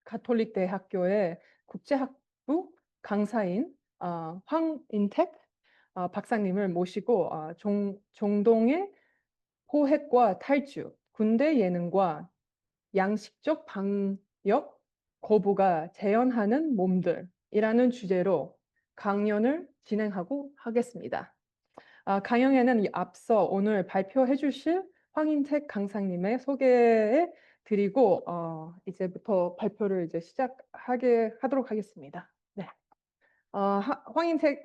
가톨릭 대학교의 국제학부 강사인 황인택 박사님을 모시고 종동의 포획과 탈주, 군대 예능과 양식적 방역 거부가 재현하는 몸들이라는 주제로 강연을 진행하고 하겠습니다. 강연에는 앞서 오늘 발표해 주실 황인택 강사님의 소개해 드리고 이제부터 발표를 이제 하도록 하겠습니다. 네. 황인택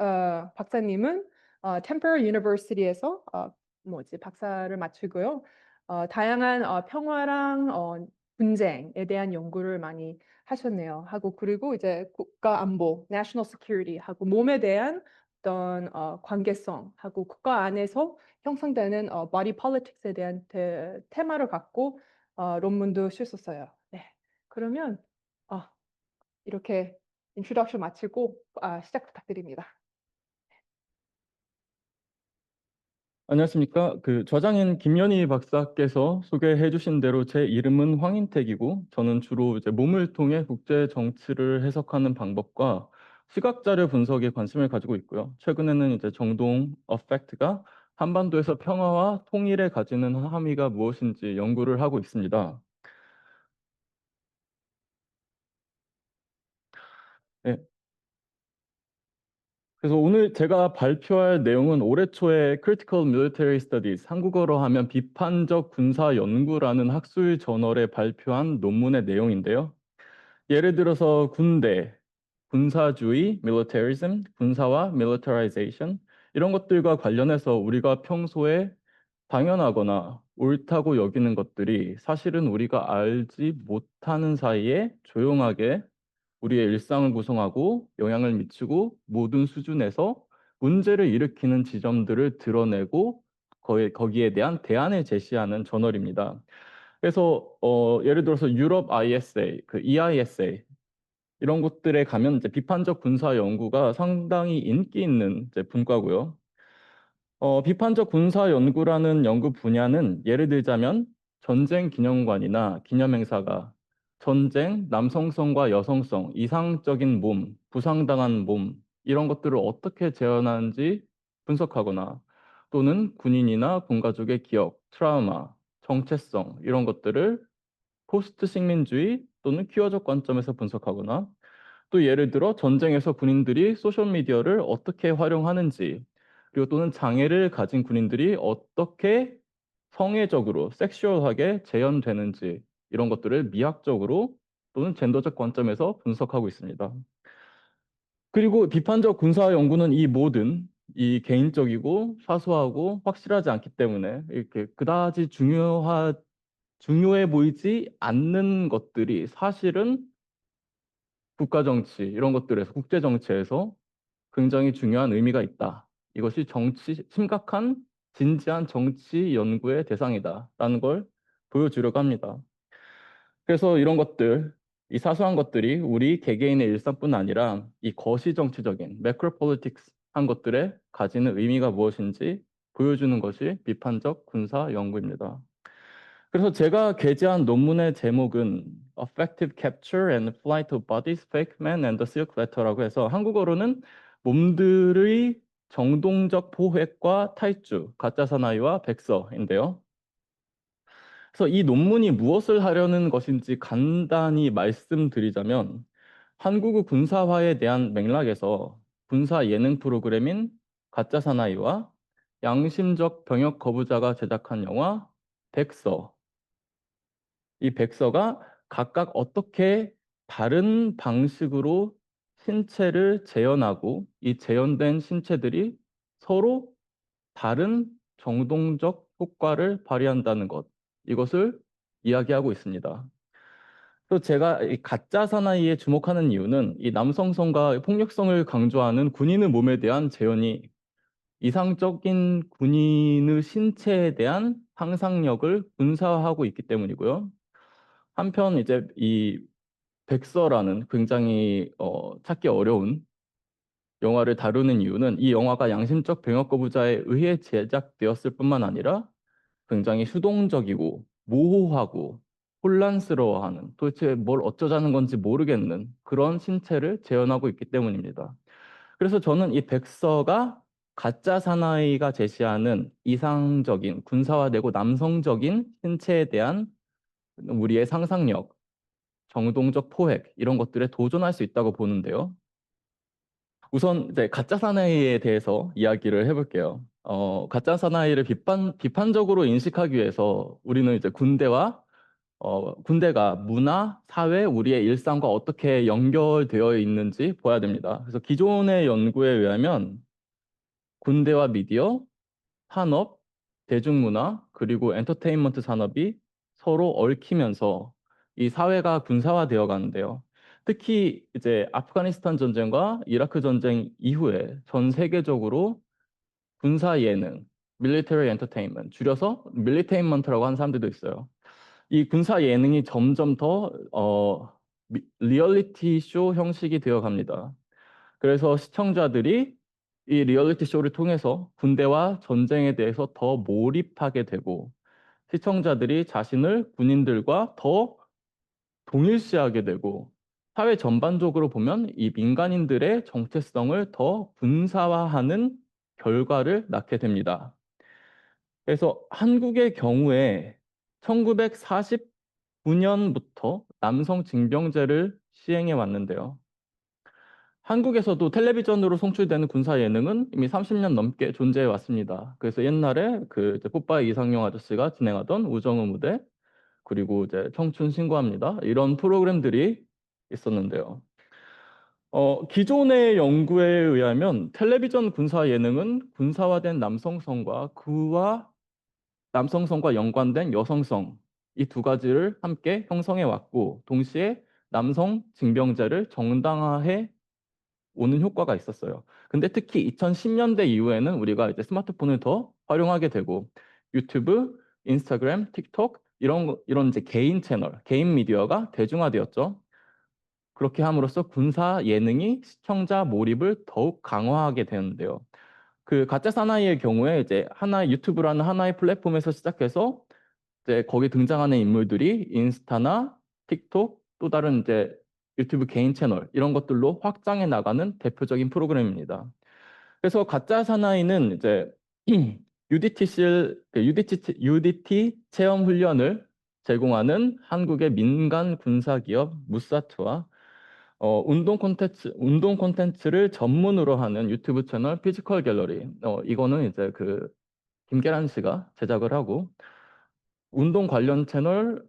박사님은 템퍼럴 유니버시티에서 박사를 마치고요. 다양한 평화랑 분쟁에 대한 연구를 많이 하셨네요. 그리고 이제 국가 안보, national security 하고 몸에 대한 어떤 관계성하고 국가 안에서 형성되는 body politics에 대한 테마를 갖고 논문도 쓰셨어요. 네. 그러면 이렇게 인트로덕션 마치고 시작 부탁드립니다. 안녕하십니까. 저장인 김연희 박사께서 소개해 주신 대로 제 이름은 황인택이고, 저는 주로 이제 몸을 통해 국제 정치를 해석하는 방법과 시각자료 분석에 관심을 가지고 있고요. 최근에는 이제 정동 어펙트가 한반도에서 평화와 통일에 가지는 함의가 무엇인지 연구를 하고 있습니다. 네. 그래서 오늘 제가 발표할 내용은 올해 초에 Critical Military Studies, 한국어로 하면 비판적 군사 연구라는 학술 저널에 발표한 논문의 내용인데요. 예를 들어서 군대, 군사주의, militarism, 군사와 militarization, 이런 것들과 관련해서 우리가 평소에 당연하거나 옳다고 여기는 것들이 사실은 우리가 알지 못하는 사이에 조용하게 우리의 일상을 구성하고 영향을 미치고 모든 수준에서 문제를 일으키는 지점들을 드러내고 거기에 대한 대안을 제시하는 저널입니다. 그래서 예를 들어서 유럽 ISA, EISA 이런 곳들에 가면 이제 비판적 군사 연구가 상당히 인기 있는 이제 분과고요. 비판적 군사 연구라는 연구 분야는 예를 들자면 전쟁 기념관이나 기념행사가 전쟁, 남성성과 여성성, 이상적인 몸, 부상당한 몸 이런 것들을 어떻게 재현하는지 분석하거나 또는 군인이나 군가족의 기억, 트라우마, 정체성 이런 것들을 포스트 식민주의 또는 퀴어적 관점에서 분석하거나 또 예를 들어 전쟁에서 군인들이 소셜미디어를 어떻게 활용하는지 그리고 또는 장애를 가진 군인들이 어떻게 성애적으로 섹슈얼하게 재현되는지 이런 것들을 미학적으로 또는 젠더적 관점에서 분석하고 있습니다. 그리고 비판적 군사 연구는 이 개인적이고 사소하고 확실하지 않기 때문에 이렇게 그다지 중요해 보이지 않는 것들이 사실은 국가 정치 이런 것들에서 국제 정치에서 굉장히 중요한 의미가 있다. 이것이 심각한 진지한 정치 연구의 대상이다라는 걸 보여주려고 합니다. 그래서 이런 것들, 이 사소한 것들이 우리 개개인의 일상뿐 아니라 이 거시 정치적인 매크로폴리틱스한 것들에 가지는 의미가 무엇인지 보여주는 것이 비판적 군사 연구입니다. 그래서 제가 게재한 논문의 제목은 Effective Capture and Flight of Bodies, Fake Men and the Silk Letter라고 해서 한국어로는 몸들의 정동적 포획과 탈주, 가짜 사나이와 백서인데요. 그래서 이 논문이 무엇을 하려는 것인지 간단히 말씀드리자면 한국의 군사화에 대한 맥락에서 군사 예능 프로그램인 가짜 사나이와 양심적 병역 거부자가 제작한 영화 백서 이 백서가 각각 어떻게 다른 방식으로 신체를 재현하고 이 재현된 신체들이 서로 다른 정동적 효과를 발휘한다는 것, 이것을 이야기하고 있습니다. 또 제가 이 가짜 사나이에 주목하는 이유는 이 남성성과 폭력성을 강조하는 군인의 몸에 대한 재현이 이상적인 군인의 신체에 대한 상상력을 군사화하고 있기 때문이고요. 한편 이제 이 백서라는 굉장히 찾기 어려운 영화를 다루는 이유는 이 영화가 양심적 병역 거부자에 의해 제작되었을 뿐만 아니라 굉장히 수동적이고 모호하고 혼란스러워하는, 도대체 뭘 어쩌자는 건지 모르겠는 그런 신체를 재현하고 있기 때문입니다. 그래서 저는 이 백서가 가짜 사나이가 제시하는 이상적인 군사화되고 남성적인 신체에 대한 우리의 상상력, 정동적 포획 이런 것들에 도전할 수 있다고 보는데요. 우선 이제 가짜 사나이에 대해서 이야기를 해볼게요. 가짜 사나이를 비판적으로 인식하기 위해서 우리는 이제 군대가 문화, 사회, 우리의 일상과 어떻게 연결되어 있는지 봐야 됩니다. 그래서 기존의 연구에 의하면 군대와 미디어, 산업, 대중문화, 그리고 엔터테인먼트 산업이 서로 얽히면서 이 사회가 군사화되어 가는데요. 특히 이제 아프가니스탄 전쟁과 이라크 전쟁 이후에 전 세계적으로 군사 예능, military entertainment, 줄여서 밀리테인먼트라고 하는 사람들도 있어요. 이 군사 예능이 점점 더 리얼리티 쇼 형식이 되어 갑니다. 그래서 시청자들이 이 리얼리티 쇼를 통해서 군대와 전쟁에 대해서 더 몰입하게 되고 시청자들이 자신을 군인들과 더 동일시하게 되고 사회 전반적으로 보면 이 민간인들의 정체성을 더 군사화하는 결과를 낳게 됩니다. 그래서 한국의 경우에 1949년부터 남성 징병제를 시행해 왔는데요. 한국에서도 텔레비전으로 송출되는 군사 예능은 이미 30년 넘게 존재해 왔습니다. 그래서 옛날에 그 이제 뽀빠이 이상용 아저씨가 진행하던 우정우 무대, 그리고 이제 청춘 신고합니다. 이런 프로그램들이 있었는데요. 기존의 연구에 의하면 텔레비전 군사 예능은 군사화된 남성성과 그와 남성성과 연관된 여성성 이 두 가지를 함께 형성해 왔고 동시에 남성 징병제를 정당화해 오는 효과가 있었어요. 근데 특히 2010년대 이후에는 우리가 이제 스마트폰을 더 활용하게 되고 유튜브, 인스타그램, 틱톡 이런 이제 개인 채널, 개인 미디어가 대중화되었죠. 그렇게 함으로써 군사 예능이 시청자 몰입을 더욱 강화하게 되는데요. 그 가짜 사나이의 경우에 이제 하나의 유튜브라는 하나의 플랫폼에서 시작해서 이제 거기 등장하는 인물들이 인스타나 틱톡 또 다른 이제 유튜브 개인 채널 이런 것들로 확장해 나가는 대표적인 프로그램입니다. 그래서 가짜 사나이는 이제 UDT 체험 훈련을 제공하는 한국의 민간 군사 기업 무사트와 운동 콘텐츠를 전문으로 하는 유튜브 채널 피지컬 갤러리. 이거는 이제 그 김계란 씨가 제작을 하고 운동 관련 채널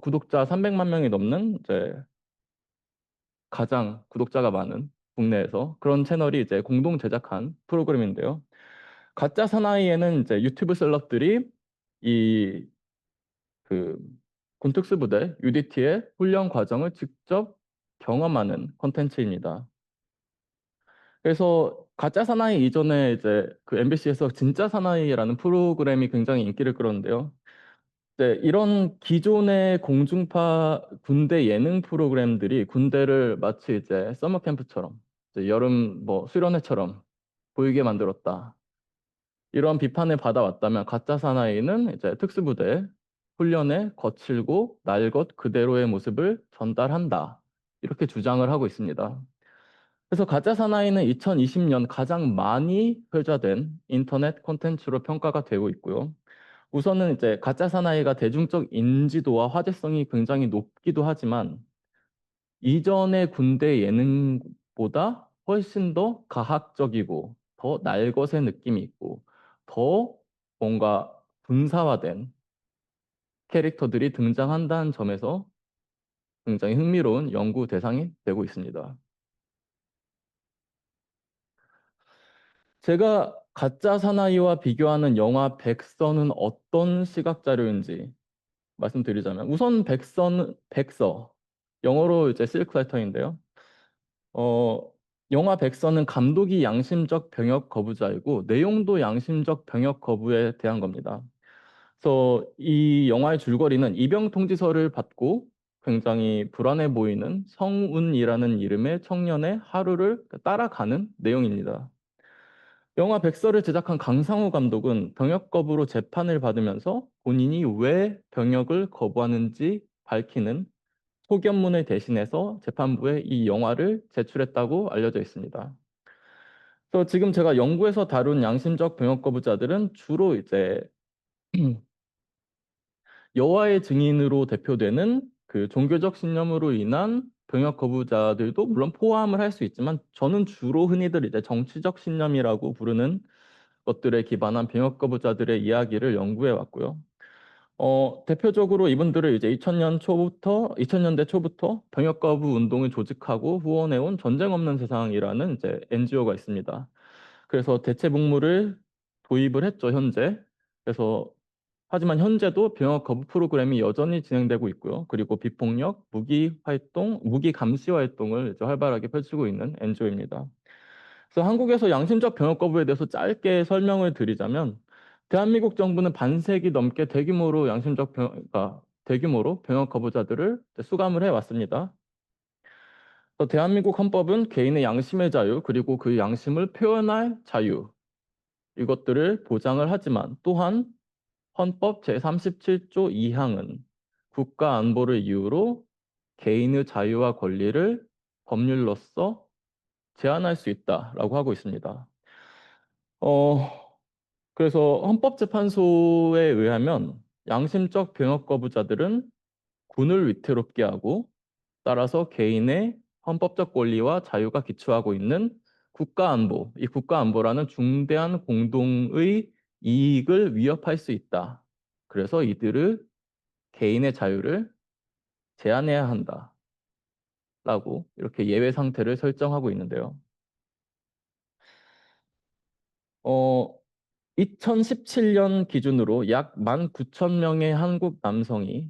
구독자 300만 명이 넘는 이제 가장 구독자가 많은 국내에서 그런 채널이 이제 공동 제작한 프로그램인데요. 가짜 사나이에는 이제 유튜브 셀럽들이 이 그 군특수부대 UDT의 훈련 과정을 직접 경험하는 콘텐츠입니다. 그래서 가짜 사나이 이전에 이제 그 MBC에서 진짜 사나이라는 프로그램이 굉장히 인기를 끌었는데요. 네, 이런 기존의 공중파 군대 예능 프로그램들이 군대를 마치 이제 서머 캠프처럼 이제 여름 뭐 수련회처럼 보이게 만들었다. 이런 비판을 받아왔다면 가짜 사나이는 이제 특수부대 훈련에 거칠고 날 것 그대로의 모습을 전달한다. 이렇게 주장을 하고 있습니다. 그래서 가짜 사나이는 2020년 가장 많이 회자된 인터넷 콘텐츠로 평가가 되고 있고요. 우선은 이제 가짜 사나이가 대중적 인지도와 화제성이 굉장히 높기도 하지만 이전의 군대 예능보다 훨씬 더 가학적이고 더 날것의 느낌이 있고 더 뭔가 군사화된 캐릭터들이 등장한다는 점에서 굉장히 흥미로운 연구 대상이 되고 있습니다. 제가 가짜 사나이와 비교하는 영화 백서는 어떤 시각 자료인지 말씀드리자면 우선 백서 영어로 이제 실크레터인데요. 어, 영화 백서는 감독이 양심적 병역 거부자이고 내용도 양심적 병역 거부에 대한 겁니다. 그래서 이 영화의 줄거리는 입영 통지서를 받고 굉장히 불안해 보이는 성운이라는 이름의 청년의 하루를 따라가는 내용입니다. 영화 백설을 제작한 강상우 감독은 병역 거부로 재판을 받으면서 본인이 왜 병역을 거부하는지 밝히는 소견문을 대신해서 재판부에 이 영화를 제출했다고 알려져 있습니다. 그래서 지금 제가 연구에서 다룬 양심적 병역 거부자들은 주로 이제 여호와의 증인으로 대표되는 그 종교적 신념으로 인한 병역 거부자들도 물론 포함을 할 수 있지만 저는 주로 흔히들 이제 정치적 신념이라고 부르는 것들에 기반한 병역 거부자들의 이야기를 연구해 왔고요. 대표적으로 이분들을 이제 2000년대 초부터 병역 거부 운동을 조직하고 후원해온 전쟁 없는 세상이라는 이제 NGO가 있습니다. 그래서 대체 복무를 도입을 했죠, 현재. 그래서 하지만 현재도 병역 거부 프로그램이 여전히 진행되고 있고요. 그리고 비폭력, 무기 감시 활동을 이제 활발하게 펼치고 있는 NGO입니다. 그래서 한국에서 양심적 병역 거부에 대해서 짧게 설명을 드리자면 대한민국 정부는 반세기 넘게 대규모로 병역 거부자들을 수감을 해왔습니다. 그래서 대한민국 헌법은 개인의 양심의 자유 그리고 그 양심을 표현할 자유 이것들을 보장을 하지만 또한 헌법 제37조 2항은 국가 안보를 이유로 개인의 자유와 권리를 법률로서 제한할 수 있다라고 하고 있습니다. 그래서 헌법재판소에 의하면 양심적 병역 거부자들은 군을 위태롭게 하고 따라서 개인의 헌법적 권리와 자유가 기초하고 있는 국가안보, 이 국가안보라는 중대한 공동의 이익을 위협할 수 있다. 그래서 이들을 개인의 자유를 제한해야 한다라고 이렇게 예외 상태를 설정하고 있는데요. 2017년 기준으로 약 19,000명의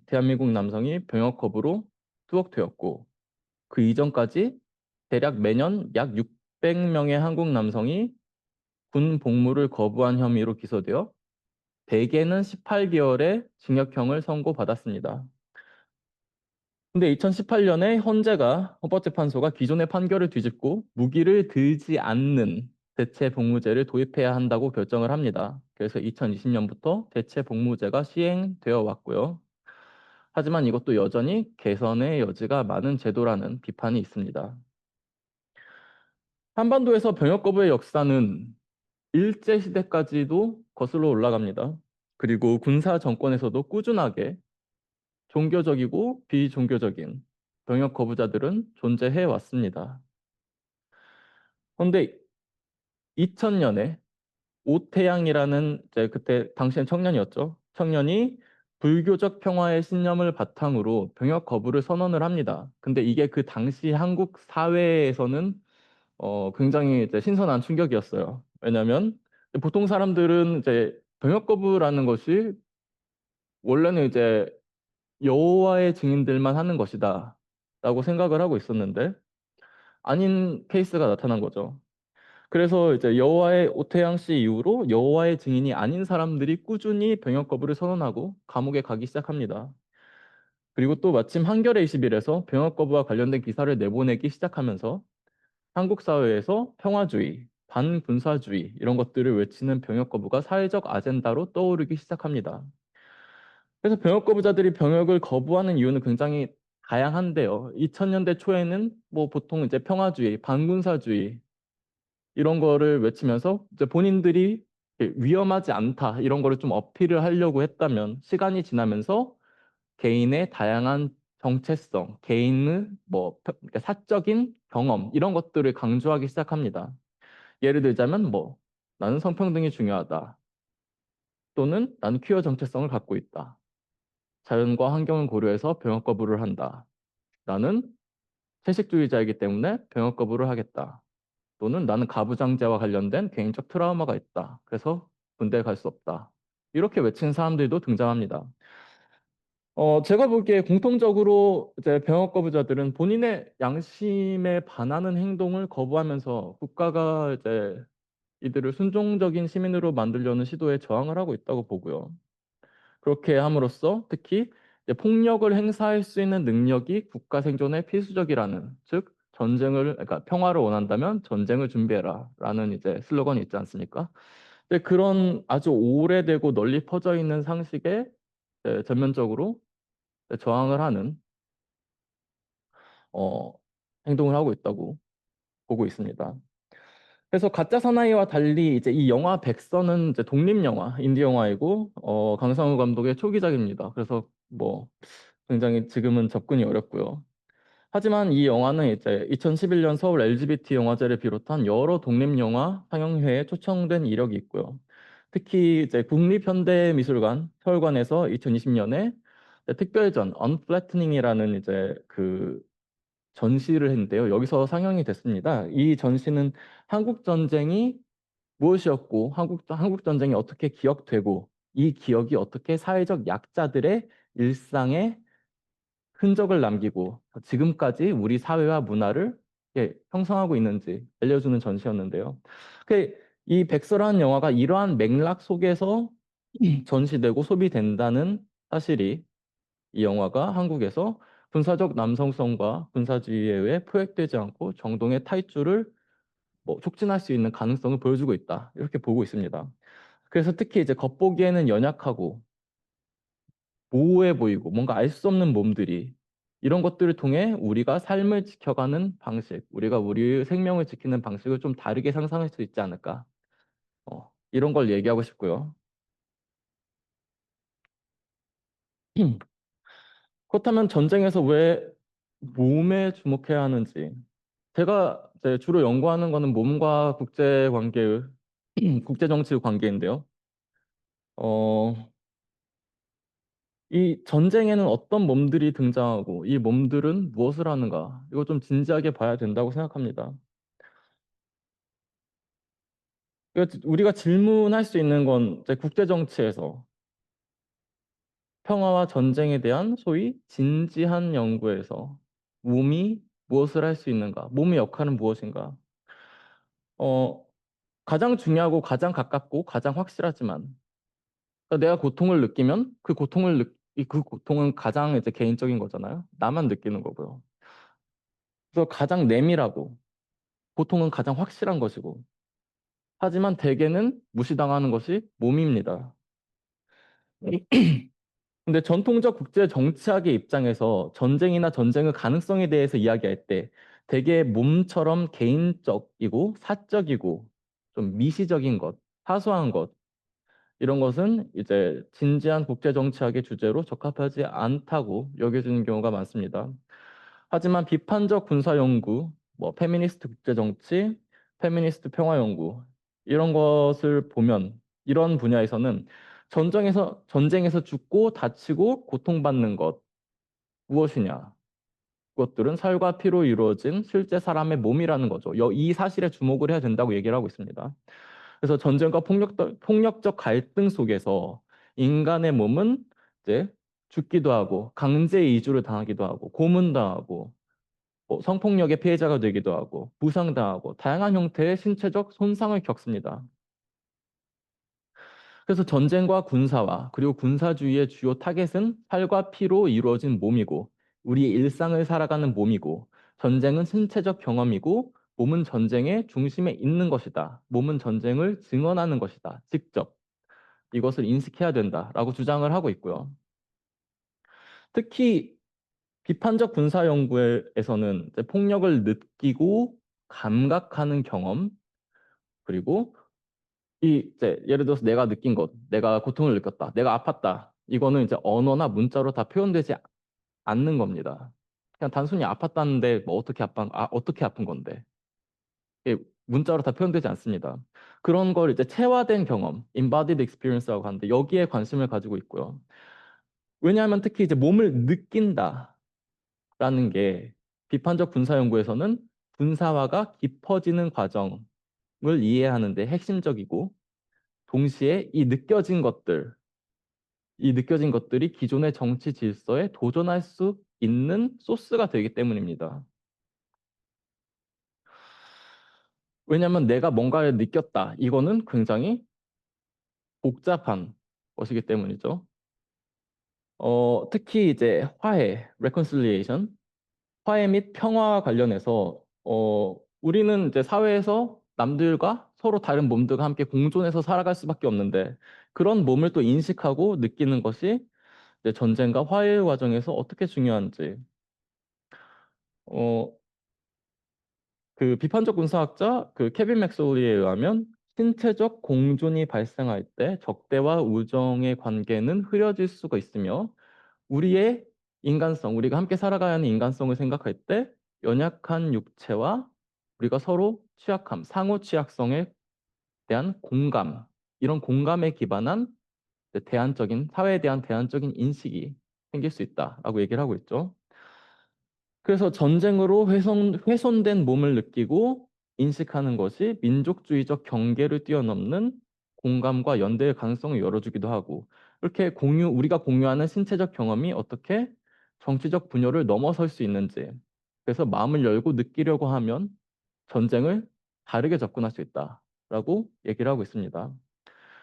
대한민국 남성이 병역 거부로 투옥되었고, 그 이전까지 대략 매년 약 600명의 한국 남성이 군 복무를 거부한 혐의로 기소되어 대개는 18개월의 징역형을 선고받았습니다. 근데 2018년에 헌법재판소가 기존의 판결을 뒤집고 무기를 들지 않는 대체 복무제를 도입해야 한다고 결정을 합니다. 그래서 2020년부터 대체 복무제가 시행되어 왔고요. 하지만 이것도 여전히 개선의 여지가 많은 제도라는 비판이 있습니다. 한반도에서 병역 거부의 역사는 일제시대까지도 거슬러 올라갑니다. 그리고 군사 정권에서도 꾸준하게 종교적이고 비종교적인 병역 거부자들은 존재해 왔습니다. 그런데 2000년에 오태양이라는 이제 그때 당시엔 청년이었죠. 청년이 불교적 평화의 신념을 바탕으로 병역 거부를 선언을 합니다. 근데 이게 그 당시 한국 사회에서는 굉장히 이제 신선한 충격이었어요. 왜냐하면 보통 사람들은 이제 병역 거부라는 것이 원래는 이제 여호와의 증인들만 하는 것이다 라고 생각을 하고 있었는데 아닌 케이스가 나타난 거죠. 그래서 이제 오태양 씨 이후로 여호와의 증인이 아닌 사람들이 꾸준히 병역 거부를 선언하고 감옥에 가기 시작합니다. 그리고 또 마침 한겨레 21에서 병역 거부와 관련된 기사를 내보내기 시작하면서 한국 사회에서 평화주의, 반군사주의 이런 것들을 외치는 병역 거부가 사회적 아젠다로 떠오르기 시작합니다. 그래서 병역 거부자들이 병역을 거부하는 이유는 굉장히 다양한데요. 2000년대 초에는 뭐 보통 이제 평화주의, 반군사주의 이런 거를 외치면서 이제 본인들이 위험하지 않다 이런 거를 좀 어필을 하려고 했다면 시간이 지나면서 개인의 다양한 정체성, 개인의 그러니까 사적인 경험 이런 것들을 강조하기 시작합니다. 예를 들자면 나는 성평등이 중요하다. 또는 나는 퀴어 정체성을 갖고 있다. 자연과 환경을 고려해서 병역 거부를 한다. 나는 채식주의자이기 때문에 병역 거부를 하겠다. 또는 나는 가부장제와 관련된 개인적 트라우마가 있다. 그래서 군대에 갈 수 없다. 이렇게 외친 사람들도 등장합니다. 제가 보기에 공통적으로 이제 병역 거부자들은 본인의 양심에 반하는 행동을 거부하면서 국가가 이제 이들을 순종적인 시민으로 만들려는 시도에 저항을 하고 있다고 보고요. 그렇게 함으로써 특히 이제 폭력을 행사할 수 있는 능력이 국가 생존에 필수적이라는, 즉 그러니까 평화를 원한다면 전쟁을 준비해라라는 이제 슬로건이 있지 않습니까? 근데 그런 아주 오래되고 널리 퍼져 있는 상식에 전면적으로 저항을 하는 어, 행동을 하고 있다고 보고 있습니다. 그래서 가짜 사나이와 달리 이제 이 영화 백선은 이제 독립 영화, 인디 영화이고 강상우 감독의 초기작입니다. 그래서 뭐 굉장히 지금은 접근이 어렵고요. 하지만 이 영화는 이제 2011년 서울 LGBT 영화제를 비롯한 여러 독립 영화 상영회에 초청된 이력이 있고요. 특히 이제 국립현대미술관 서울관에서 2020년에 특별전 언플래트닝이라는 이제 그 전시를 했는데요. 여기서 상영이 됐습니다. 이 전시는 한국 전쟁이 무엇이었고 한국 전쟁이 어떻게 기억되고 이 기억이 어떻게 사회적 약자들의 일상에 흔적을 남기고 지금까지 우리 사회와 문화를 형성하고 있는지 알려주는 전시였는데요. 이 백설한 영화가 이러한 맥락 속에서 전시되고 소비된다는 사실이 이 영화가 한국에서 군사적 남성성과 군사주의에 의해 포획되지 않고 정동의 탈주를 촉진할 수 있는 가능성을 보여주고 있다. 이렇게 보고 있습니다. 그래서 특히 이제 겉보기에는 연약하고 모호해 보이고 뭔가 알 수 없는 몸들이 이런 것들을 통해 우리가 삶을 지켜가는 방식, 우리가 우리의 생명을 지키는 방식을 좀 다르게 상상할 수 있지 않을까. 이런 걸 얘기하고 싶고요. 그렇다면 전쟁에서 왜 몸에 주목해야 하는지. 제가 이제 주로 연구하는 거는 몸과 국제 관계의 국제 정치 관계인데요. 어, 이 전쟁에는 어떤 몸들이 등장하고 이 몸들은 무엇을 하는가? 이거 좀 진지하게 봐야 된다고 생각합니다. 그러니까 우리가 질문할 수 있는 건 이제 국제 정치에서 평화와 전쟁에 대한 소위 진지한 연구에서 몸이 무엇을 할 수 있는가? 몸의 역할은 무엇인가? 어, 가장 중요하고 가장 가깝고 가장 확실하지만 그러니까 내가 고통을 느끼면 그 고통은 가장 이제 개인적인 거잖아요. 나만 느끼는 거고요. 그래서 가장 내밀하고 고통은 가장 확실한 것이고 하지만 대개는 무시당하는 것이 몸입니다. 근데 전통적 국제 정치학의 입장에서 전쟁이나 전쟁의 가능성에 대해서 이야기할 때 대개 몸처럼 개인적이고 사적이고 좀 미시적인 것, 사소한 것 이런 것은 이제 진지한 국제 정치학의 주제로 적합하지 않다고 여겨지는 경우가 많습니다. 하지만 비판적 군사 연구, 페미니스트 국제 정치, 페미니스트 평화 연구 이런 것을 보면 이런 분야에서는 전쟁에서 죽고 다치고 고통받는 것 무엇이냐? 그것들은 살과 피로 이루어진 실제 사람의 몸이라는 거죠. 이 사실에 주목을 해야 된다고 얘기를 하고 있습니다. 그래서 전쟁과 폭력적 갈등 속에서 인간의 몸은 이제 죽기도 하고 강제 이주를 당하기도 하고 고문당하고 성폭력의 피해자가 되기도 하고 부상당하고 다양한 형태의 신체적 손상을 겪습니다. 그래서 전쟁과 군사와 그리고 군사주의의 주요 타겟은 살과 피로 이루어진 몸이고 우리의 일상을 살아가는 몸이고 전쟁은 신체적 경험이고 몸은 전쟁의 중심에 있는 것이다. 몸은 전쟁을 증언하는 것이다. 직접 이것을 인식해야 된다라고 주장을 하고 있고요. 특히 비판적 군사 연구에서는 이제 폭력을 느끼고 감각하는 경험 그리고 이제 예를 들어서 내가 느낀 것, 내가 고통을 느꼈다, 내가 아팠다. 이거는 이제 언어나 문자로 다 표현되지 않는 겁니다. 그냥 단순히 아팠다는데 뭐 어떻게 아픈 건데. 이게 문자로 다 표현되지 않습니다. 그런 걸 이제 체화된 경험, embodied experience라고 하는데 여기에 관심을 가지고 있고요. 왜냐하면 특히 이제 몸을 느낀다라는 게 비판적 군사 연구에서는 군사화가 깊어지는 과정을 이해하는 데 핵심적이고 동시에 이 느껴진 것들이 기존의 정치 질서에 도전할 수 있는 소스가 되기 때문입니다. 왜냐하면 내가 뭔가를 느꼈다. 이거는 굉장히 복잡한 것이기 때문이죠. 특히 이제 화해, reconciliation, 화해 및 평화와 관련해서 우리는 이제 사회에서 남들과 서로 다른 몸들과 함께 공존해서 살아갈 수밖에 없는데 그런 몸을 또 인식하고 느끼는 것이 이제 전쟁과 화해 과정에서 어떻게 중요한지 어, 그 비판적 군사학자 그 케빈 맥솔리에 의하면 신체적 공존이 발생할 때 적대와 우정의 관계는 흐려질 수가 있으며 우리의 인간성, 우리가 함께 살아가야 하는 인간성을 생각할 때 연약한 육체와 우리가 서로 취약함, 상호 취약성에 대한 공감, 이런 공감에 기반한 대안적인, 사회에 대한 대안적인 인식이 생길 수 있다라고 얘기를 하고 있죠. 그래서 전쟁으로 훼손된 몸을 느끼고 인식하는 것이 민족주의적 경계를 뛰어넘는 공감과 연대의 가능성을 열어주기도 하고, 이렇게 우리가 공유하는 신체적 경험이 어떻게 정치적 분열을 넘어설 수 있는지, 그래서 마음을 열고 느끼려고 하면 전쟁을 다르게 접근할 수 있다라고 얘기를 하고 있습니다.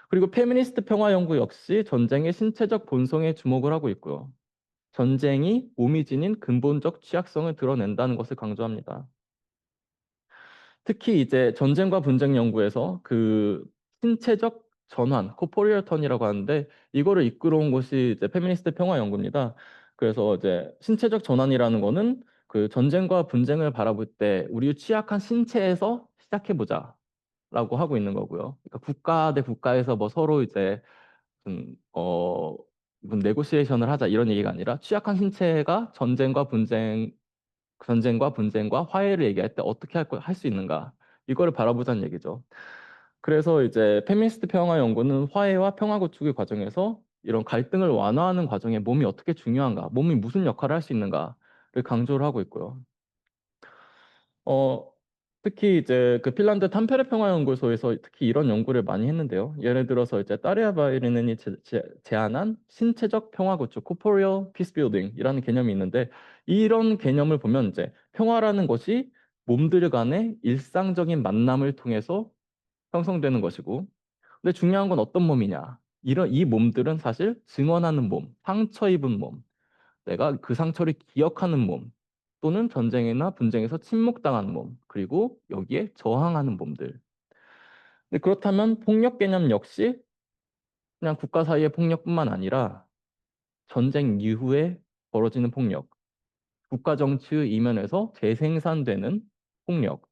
그리고 페미니스트 평화 연구 역시 전쟁의 신체적 본성에 주목을 하고 있고요. 전쟁이 몸이 지닌 근본적 취약성을 드러낸다는 것을 강조합니다. 특히 이제 전쟁과 분쟁 연구에서 그 신체적 전환, 코포리얼 턴이라고 하는데 이거를 이끌어온 곳이 이제 페미니스트 평화 연구입니다. 그래서 이제 신체적 전환이라는 거는 그 전쟁과 분쟁을 바라볼 때 우리 취약한 신체에서 시작해 보자라고 하고 있는 거고요. 그러니까 국가 대 국가에서 뭐 서로 이제 무슨 네고시에이션을 하자 이런 얘기가 아니라 취약한 신체가 전쟁과 분쟁과 화해를 얘기할 때 어떻게 할 수 있는가 이거를 바라보자는 얘기죠. 그래서 이제 페미니스트 평화 연구는 화해와 평화 구축의 과정에서 이런 갈등을 완화하는 과정에 몸이 어떻게 중요한가, 몸이 무슨 역할을 할 수 있는가를 강조를 하고 있고요. 어, 특히 이제 그 핀란드 탐페레 평화연구소에서 특히 이런 연구를 많이 했는데요. 예를 들어서 이제 따리아 바이리넨이 제안한 신체적 평화 구축, corporeal peace building이라는 개념이 있는데 이런 개념을 보면 이제 평화라는 것이 몸들 간의 일상적인 만남을 통해서 형성되는 것이고, 근데 중요한 건 어떤 몸이냐? 이 몸들은 사실 증언하는 몸, 상처 입은 몸, 내가 그 상처를 기억하는 몸, 또는 전쟁이나 분쟁에서 침묵당한 몸, 그리고 여기에 저항하는 몸들. 근데 그렇다면 폭력 개념 역시 그냥 국가 사이의 폭력뿐만 아니라 전쟁 이후에 벌어지는 폭력, 국가 정치의 이면에서 재생산되는 폭력,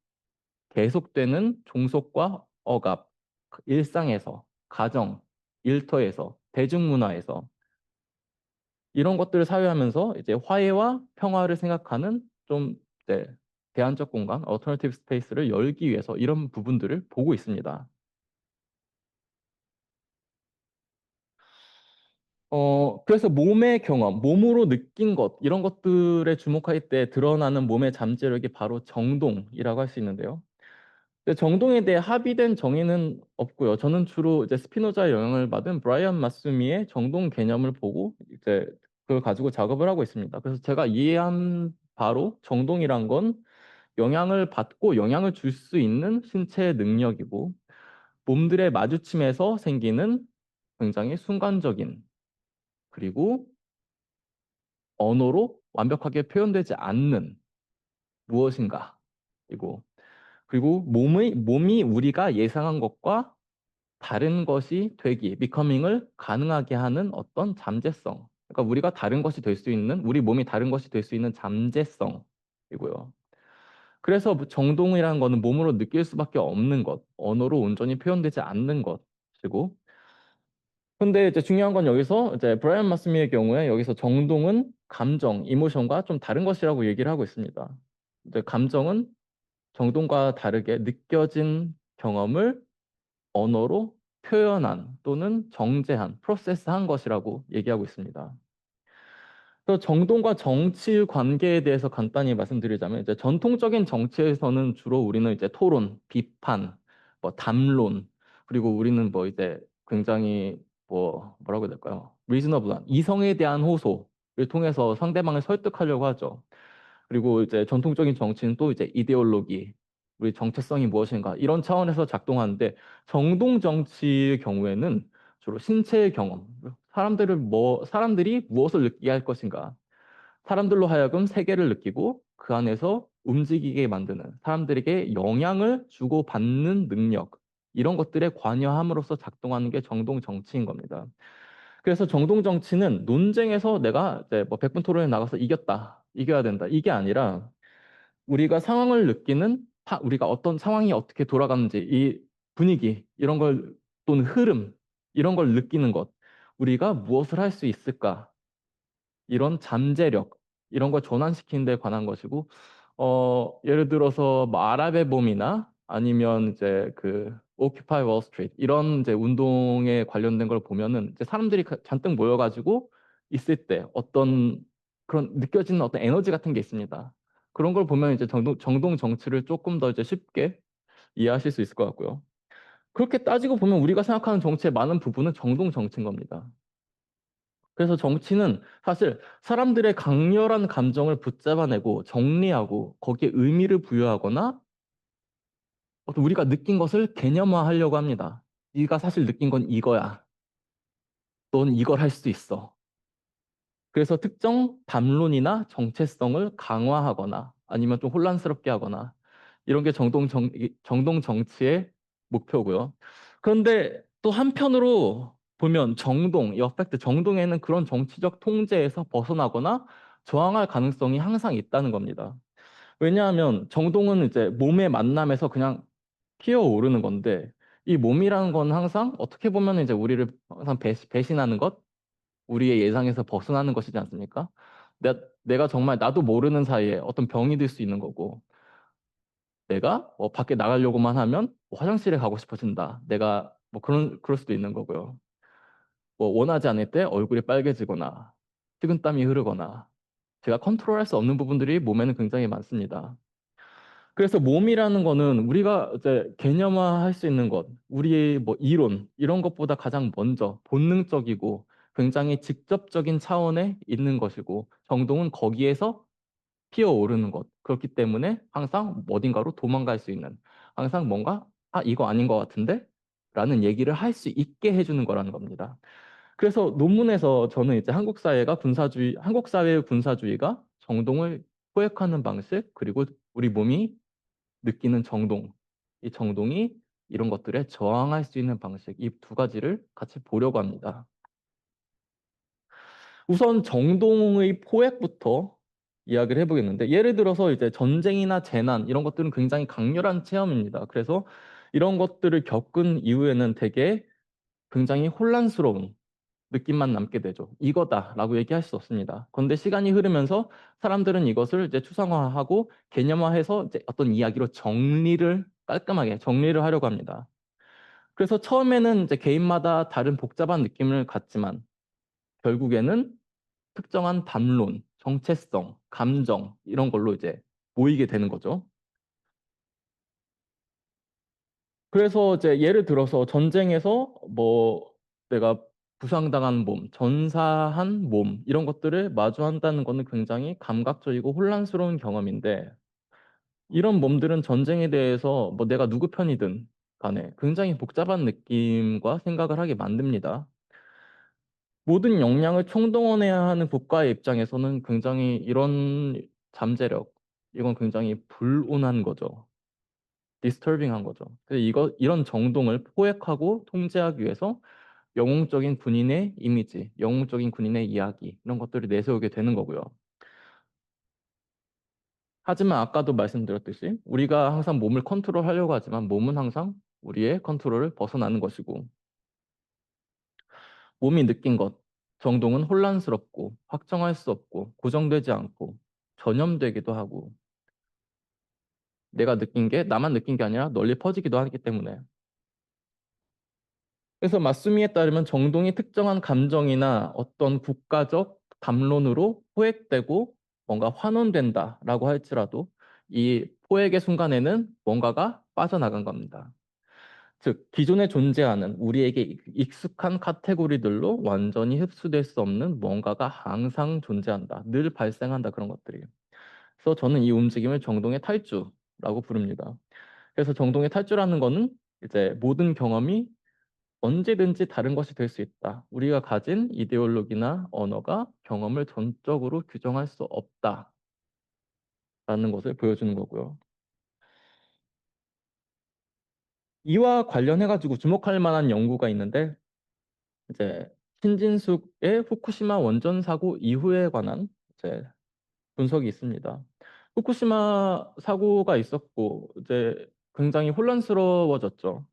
계속되는 종속과 억압, 일상에서, 가정, 일터에서, 대중문화에서 이런 것들을 사유하면서 이제 화해와 평화를 생각하는 좀 네, 대안적 공간, alternative space를 열기 위해서 이런 부분들을 보고 있습니다. 그래서 몸의 경험, 몸으로 느낀 것, 이런 것들에 주목할 때 드러나는 몸의 잠재력이 바로 정동이라고 할 수 있는데요. 근데 정동에 대해 합의된 정의는 없고요. 저는 주로 이제 스피노자의 영향을 받은 브라이언 마스미의 정동 개념을 보고 이제 그걸 가지고 작업을 하고 있습니다. 그래서 제가 이해한 바로 정동이란 건 영향을 받고 영향을 줄 수 있는 신체의 능력이고 몸들의 마주침에서 생기는 굉장히 순간적인 그리고 언어로 완벽하게 표현되지 않는 무엇인가이고 그리고 몸이 우리가 예상한 것과 다른 것이 되기, becoming을 가능하게 하는 어떤 잠재성. 그러니까 우리가 다른 것이 될 수 있는, 우리 몸이 다른 것이 될 수 있는 잠재성이고요. 그래서 정동이라는 거는 몸으로 느낄 수밖에 없는 것, 언어로 온전히 표현되지 않는 것이고, 근데 이제 중요한 건 여기서 이제 브라이언 마스미의 경우에 여기서 정동은 감정, 이모션과 좀 다른 것이라고 얘기를 하고 있습니다. 이제 감정은 정동과 다르게 느껴진 경험을 언어로 표현한 또는 정제한, 프로세스한 것이라고 얘기하고 있습니다. 또 정동과 정치의 관계에 대해서 간단히 말씀드리자면 이제 전통적인 정치에서는 주로 우리는 이제 토론, 비판, 뭐 담론, 그리고 우리는 뭐 이제 굉장히 뭐라고 해야 될까요? 리즈너블한 이성에 대한 호소를 통해서 상대방을 설득하려고 하죠. 그리고 이제 전통적인 정치는 또 이제 이데올로기, 우리 정체성이 무엇인가 이런 차원에서 작동하는데 정동 정치의 경우에는 주로 신체의 경험, 사람들이 무엇을 느끼게 할 것인가, 사람들로 하여금 세계를 느끼고 그 안에서 움직이게 만드는, 사람들에게 영향을 주고받는 능력, 이런 것들에 관여함으로써 작동하는 게 정동 정치인 겁니다. 그래서 정동 정치는 논쟁에서 내가 이제 뭐 100분 토론에 나가서 이겼다, 이겨야 된다, 이게 아니라 우리가 상황을 느끼는, 우리가 어떤 상황이 어떻게 돌아가는지, 이 분위기, 이런 걸, 또는 흐름, 이런 걸 느끼는 것, 우리가 무엇을 할 수 있을까, 이런 잠재력, 이런 걸 전환시키는 데 관한 것이고, 예를 들어서 뭐 아랍의 봄이나 아니면 이제 그 오큐파이 월 스트리트 이런 이제 운동에 관련된 걸 보면은 이제 사람들이 잔뜩 모여가지고 있을 때 어떤 그런 느껴지는 어떤 에너지 같은 게 있습니다. 그런 걸 보면 이제 정동 정치를 조금 더 이제 쉽게 이해하실 수 있을 것 같고요. 그렇게 따지고 보면 우리가 생각하는 정치의 많은 부분은 정동 정치인 겁니다. 그래서 정치는 사실 사람들의 강렬한 감정을 붙잡아내고 정리하고 거기에 의미를 부여하거나 어떤 우리가 느낀 것을 개념화하려고 합니다. 네가 사실 느낀 건 이거야. 넌 이걸 할 수 있어. 그래서 특정 담론이나 정체성을 강화하거나 아니면 좀 혼란스럽게 하거나 이런 게 정동 정치의 목표고요. 그런데 또 한편으로 보면 이 어펙트 정동에는 그런 정치적 통제에서 벗어나거나 저항할 가능성이 항상 있다는 겁니다. 왜냐하면 정동은 이제 몸의 만남에서 그냥 피어오르는 건데 이 몸이라는 건 항상 어떻게 보면 이제 우리를 항상 배신하는 것, 우리의 예상에서 벗어나는 것이지 않습니까? 내가 정말 나도 모르는 사이에 어떤 병이 들 수 있는 거고, 내가 밖에 나가려고만 하면 뭐 화장실에 가고 싶어진다. 내가 뭐 그럴 수도 있는 거고요. 뭐 원하지 않을 때 얼굴이 빨개지거나, 식은땀이 흐르거나, 제가 컨트롤할 수 없는 부분들이 몸에는 굉장히 많습니다. 그래서 몸이라는 거는 우리가 이제 개념화할 수 있는 것, 우리의 뭐 이론, 이런 것보다 가장 먼저 본능적이고 굉장히 직접적인 차원에 있는 것이고, 정동은 거기에서 피어오르는 것. 그렇기 때문에 항상 어딘가로 도망갈 수 있는, 항상 뭔가, 이거 아닌 것 같은데? 라는 얘기를 할 수 있게 해주는 거라는 겁니다. 그래서 논문에서 저는 이제 한국 사회의 군사주의가 정동을 포획하는 방식, 그리고 우리 몸이 느끼는 정동, 이 정동이 이런 것들에 저항할 수 있는 방식, 이 두 가지를 같이 보려고 합니다. 우선 정동의 포획부터 이야기를 해보겠는데, 예를 들어서 이제 전쟁이나 재난 이런 것들은 굉장히 강렬한 체험입니다. 그래서 이런 것들을 겪은 이후에는 되게 굉장히 혼란스러운 느낌만 남게 되죠. 이거다라고 얘기할 수 없습니다. 그런데 시간이 흐르면서 사람들은 이것을 이제 추상화하고 개념화해서 이제 어떤 이야기로 깔끔하게 정리를 하려고 합니다. 그래서 처음에는 이제 개인마다 다른 복잡한 느낌을 갖지만 결국에는 특정한 담론, 정체성, 감정 이런 걸로 이제 모이게 되는 거죠. 그래서 이제 예를 들어서 전쟁에서 뭐 내가 부상당한 몸, 전사한 몸 이런 것들을 마주한다는 것은 굉장히 감각적이고 혼란스러운 경험인데 이런 몸들은 전쟁에 대해서 뭐 내가 누구 편이든 간에 굉장히 복잡한 느낌과 생각을 하게 만듭니다. 모든 역량을 총동원해야 하는 국가의 입장에서는 굉장히 이런 잠재력, 이건 굉장히 불온한 거죠. 디스터빙한 거죠. 그래서 이런 정동을 포획하고 통제하기 위해서 영웅적인 군인의 이미지, 영웅적인 군인의 이야기, 이런 것들을 내세우게 되는 거고요. 하지만 아까도 말씀드렸듯이 우리가 항상 몸을 컨트롤하려고 하지만 몸은 항상 우리의 컨트롤을 벗어나는 것이고 몸이 느낀 것, 정동은 혼란스럽고 확정할 수 없고 고정되지 않고 전염되기도 하고 내가 느낀 게 나만 느낀 게 아니라 널리 퍼지기도 하기 때문에 그래서 마수미에 따르면 정동이 특정한 감정이나 어떤 국가적 담론으로 포획되고 뭔가 환원된다라고 할지라도 이 포획의 순간에는 뭔가가 빠져나간 겁니다. 즉, 기존에 존재하는 우리에게 익숙한 카테고리들로 완전히 흡수될 수 없는 뭔가가 항상 존재한다. 늘 발생한다. 그런 것들이. 그래서 저는 이 움직임을 정동의 탈주라고 부릅니다. 그래서 정동의 탈주라는 거는 이제 모든 경험이 언제든지 다른 것이 될 수 있다. 우리가 가진 이데올로기나 언어가 경험을 전적으로 규정할 수 없다. 것을 보여주는 거고요. 이와 관련해가지고 주목할 만한 연구가 있는데, 이제 신진숙의 후쿠시마 원전 사고 이후에 관한 이제 분석이 있습니다. 후쿠시마 사고가 있었고 이제 굉장히 혼란스러워졌죠.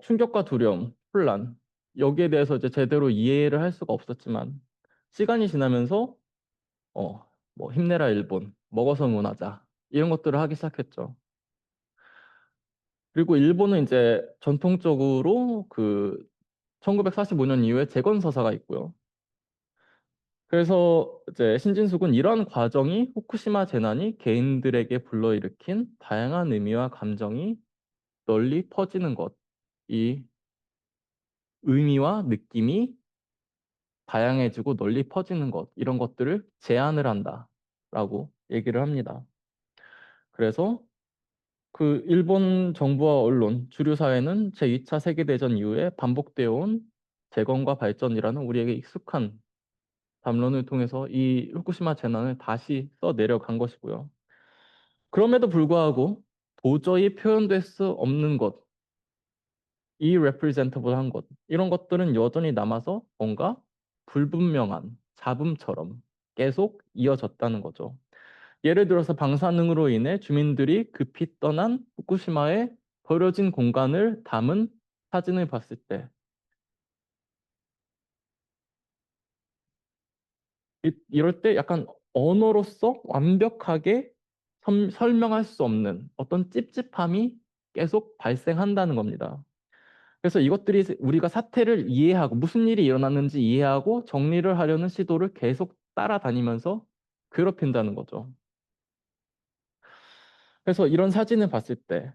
충격과 두려움, 혼란 여기에 대해서 이제 제대로 이해를 할 수가 없었지만 시간이 지나면서 뭐 힘내라 일본, 먹어서 응원하자 이런 것들을 하기 시작했죠. 그리고 일본은 이제 전통적으로 그 1945년 이후에 재건서사가 있고요. 그래서 이제 신진숙은 이러한 과정이 후쿠시마 재난이 개인들에게 불러일으킨 다양한 의미와 감정이 널리 퍼지는 것, 이 의미와 느낌이 다양해지고 널리 퍼지는 것, 이런 것들을 제안을 한다라고 얘기를 합니다. 그래서 그 일본 정부와 언론, 주류 사회는 제2차 세계대전 이후에 반복되어 온 재건과 발전이라는 우리에게 익숙한 담론을 통해서 이 후쿠시마 재난을 다시 써내려간 것이고요. 그럼에도 불구하고 도저히 표현될 수 없는 것, irrepresentable한 것, 이런 것들은 여전히 남아서 뭔가 불분명한 잡음처럼 계속 이어졌다는 거죠. 예를 들어서 방사능으로 인해 주민들이 급히 떠난 후쿠시마의 버려진 공간을 담은 사진을 봤을 때 이럴 때 약간 언어로서 완벽하게 설명할 수 없는 어떤 찝찝함이 계속 발생한다는 겁니다. 그래서 이것들이 우리가 사태를 이해하고 무슨 일이 일어났는지 이해하고 정리를 하려는 시도를 계속 따라다니면서 괴롭힌다는 거죠. 그래서 이런 사진을 봤을 때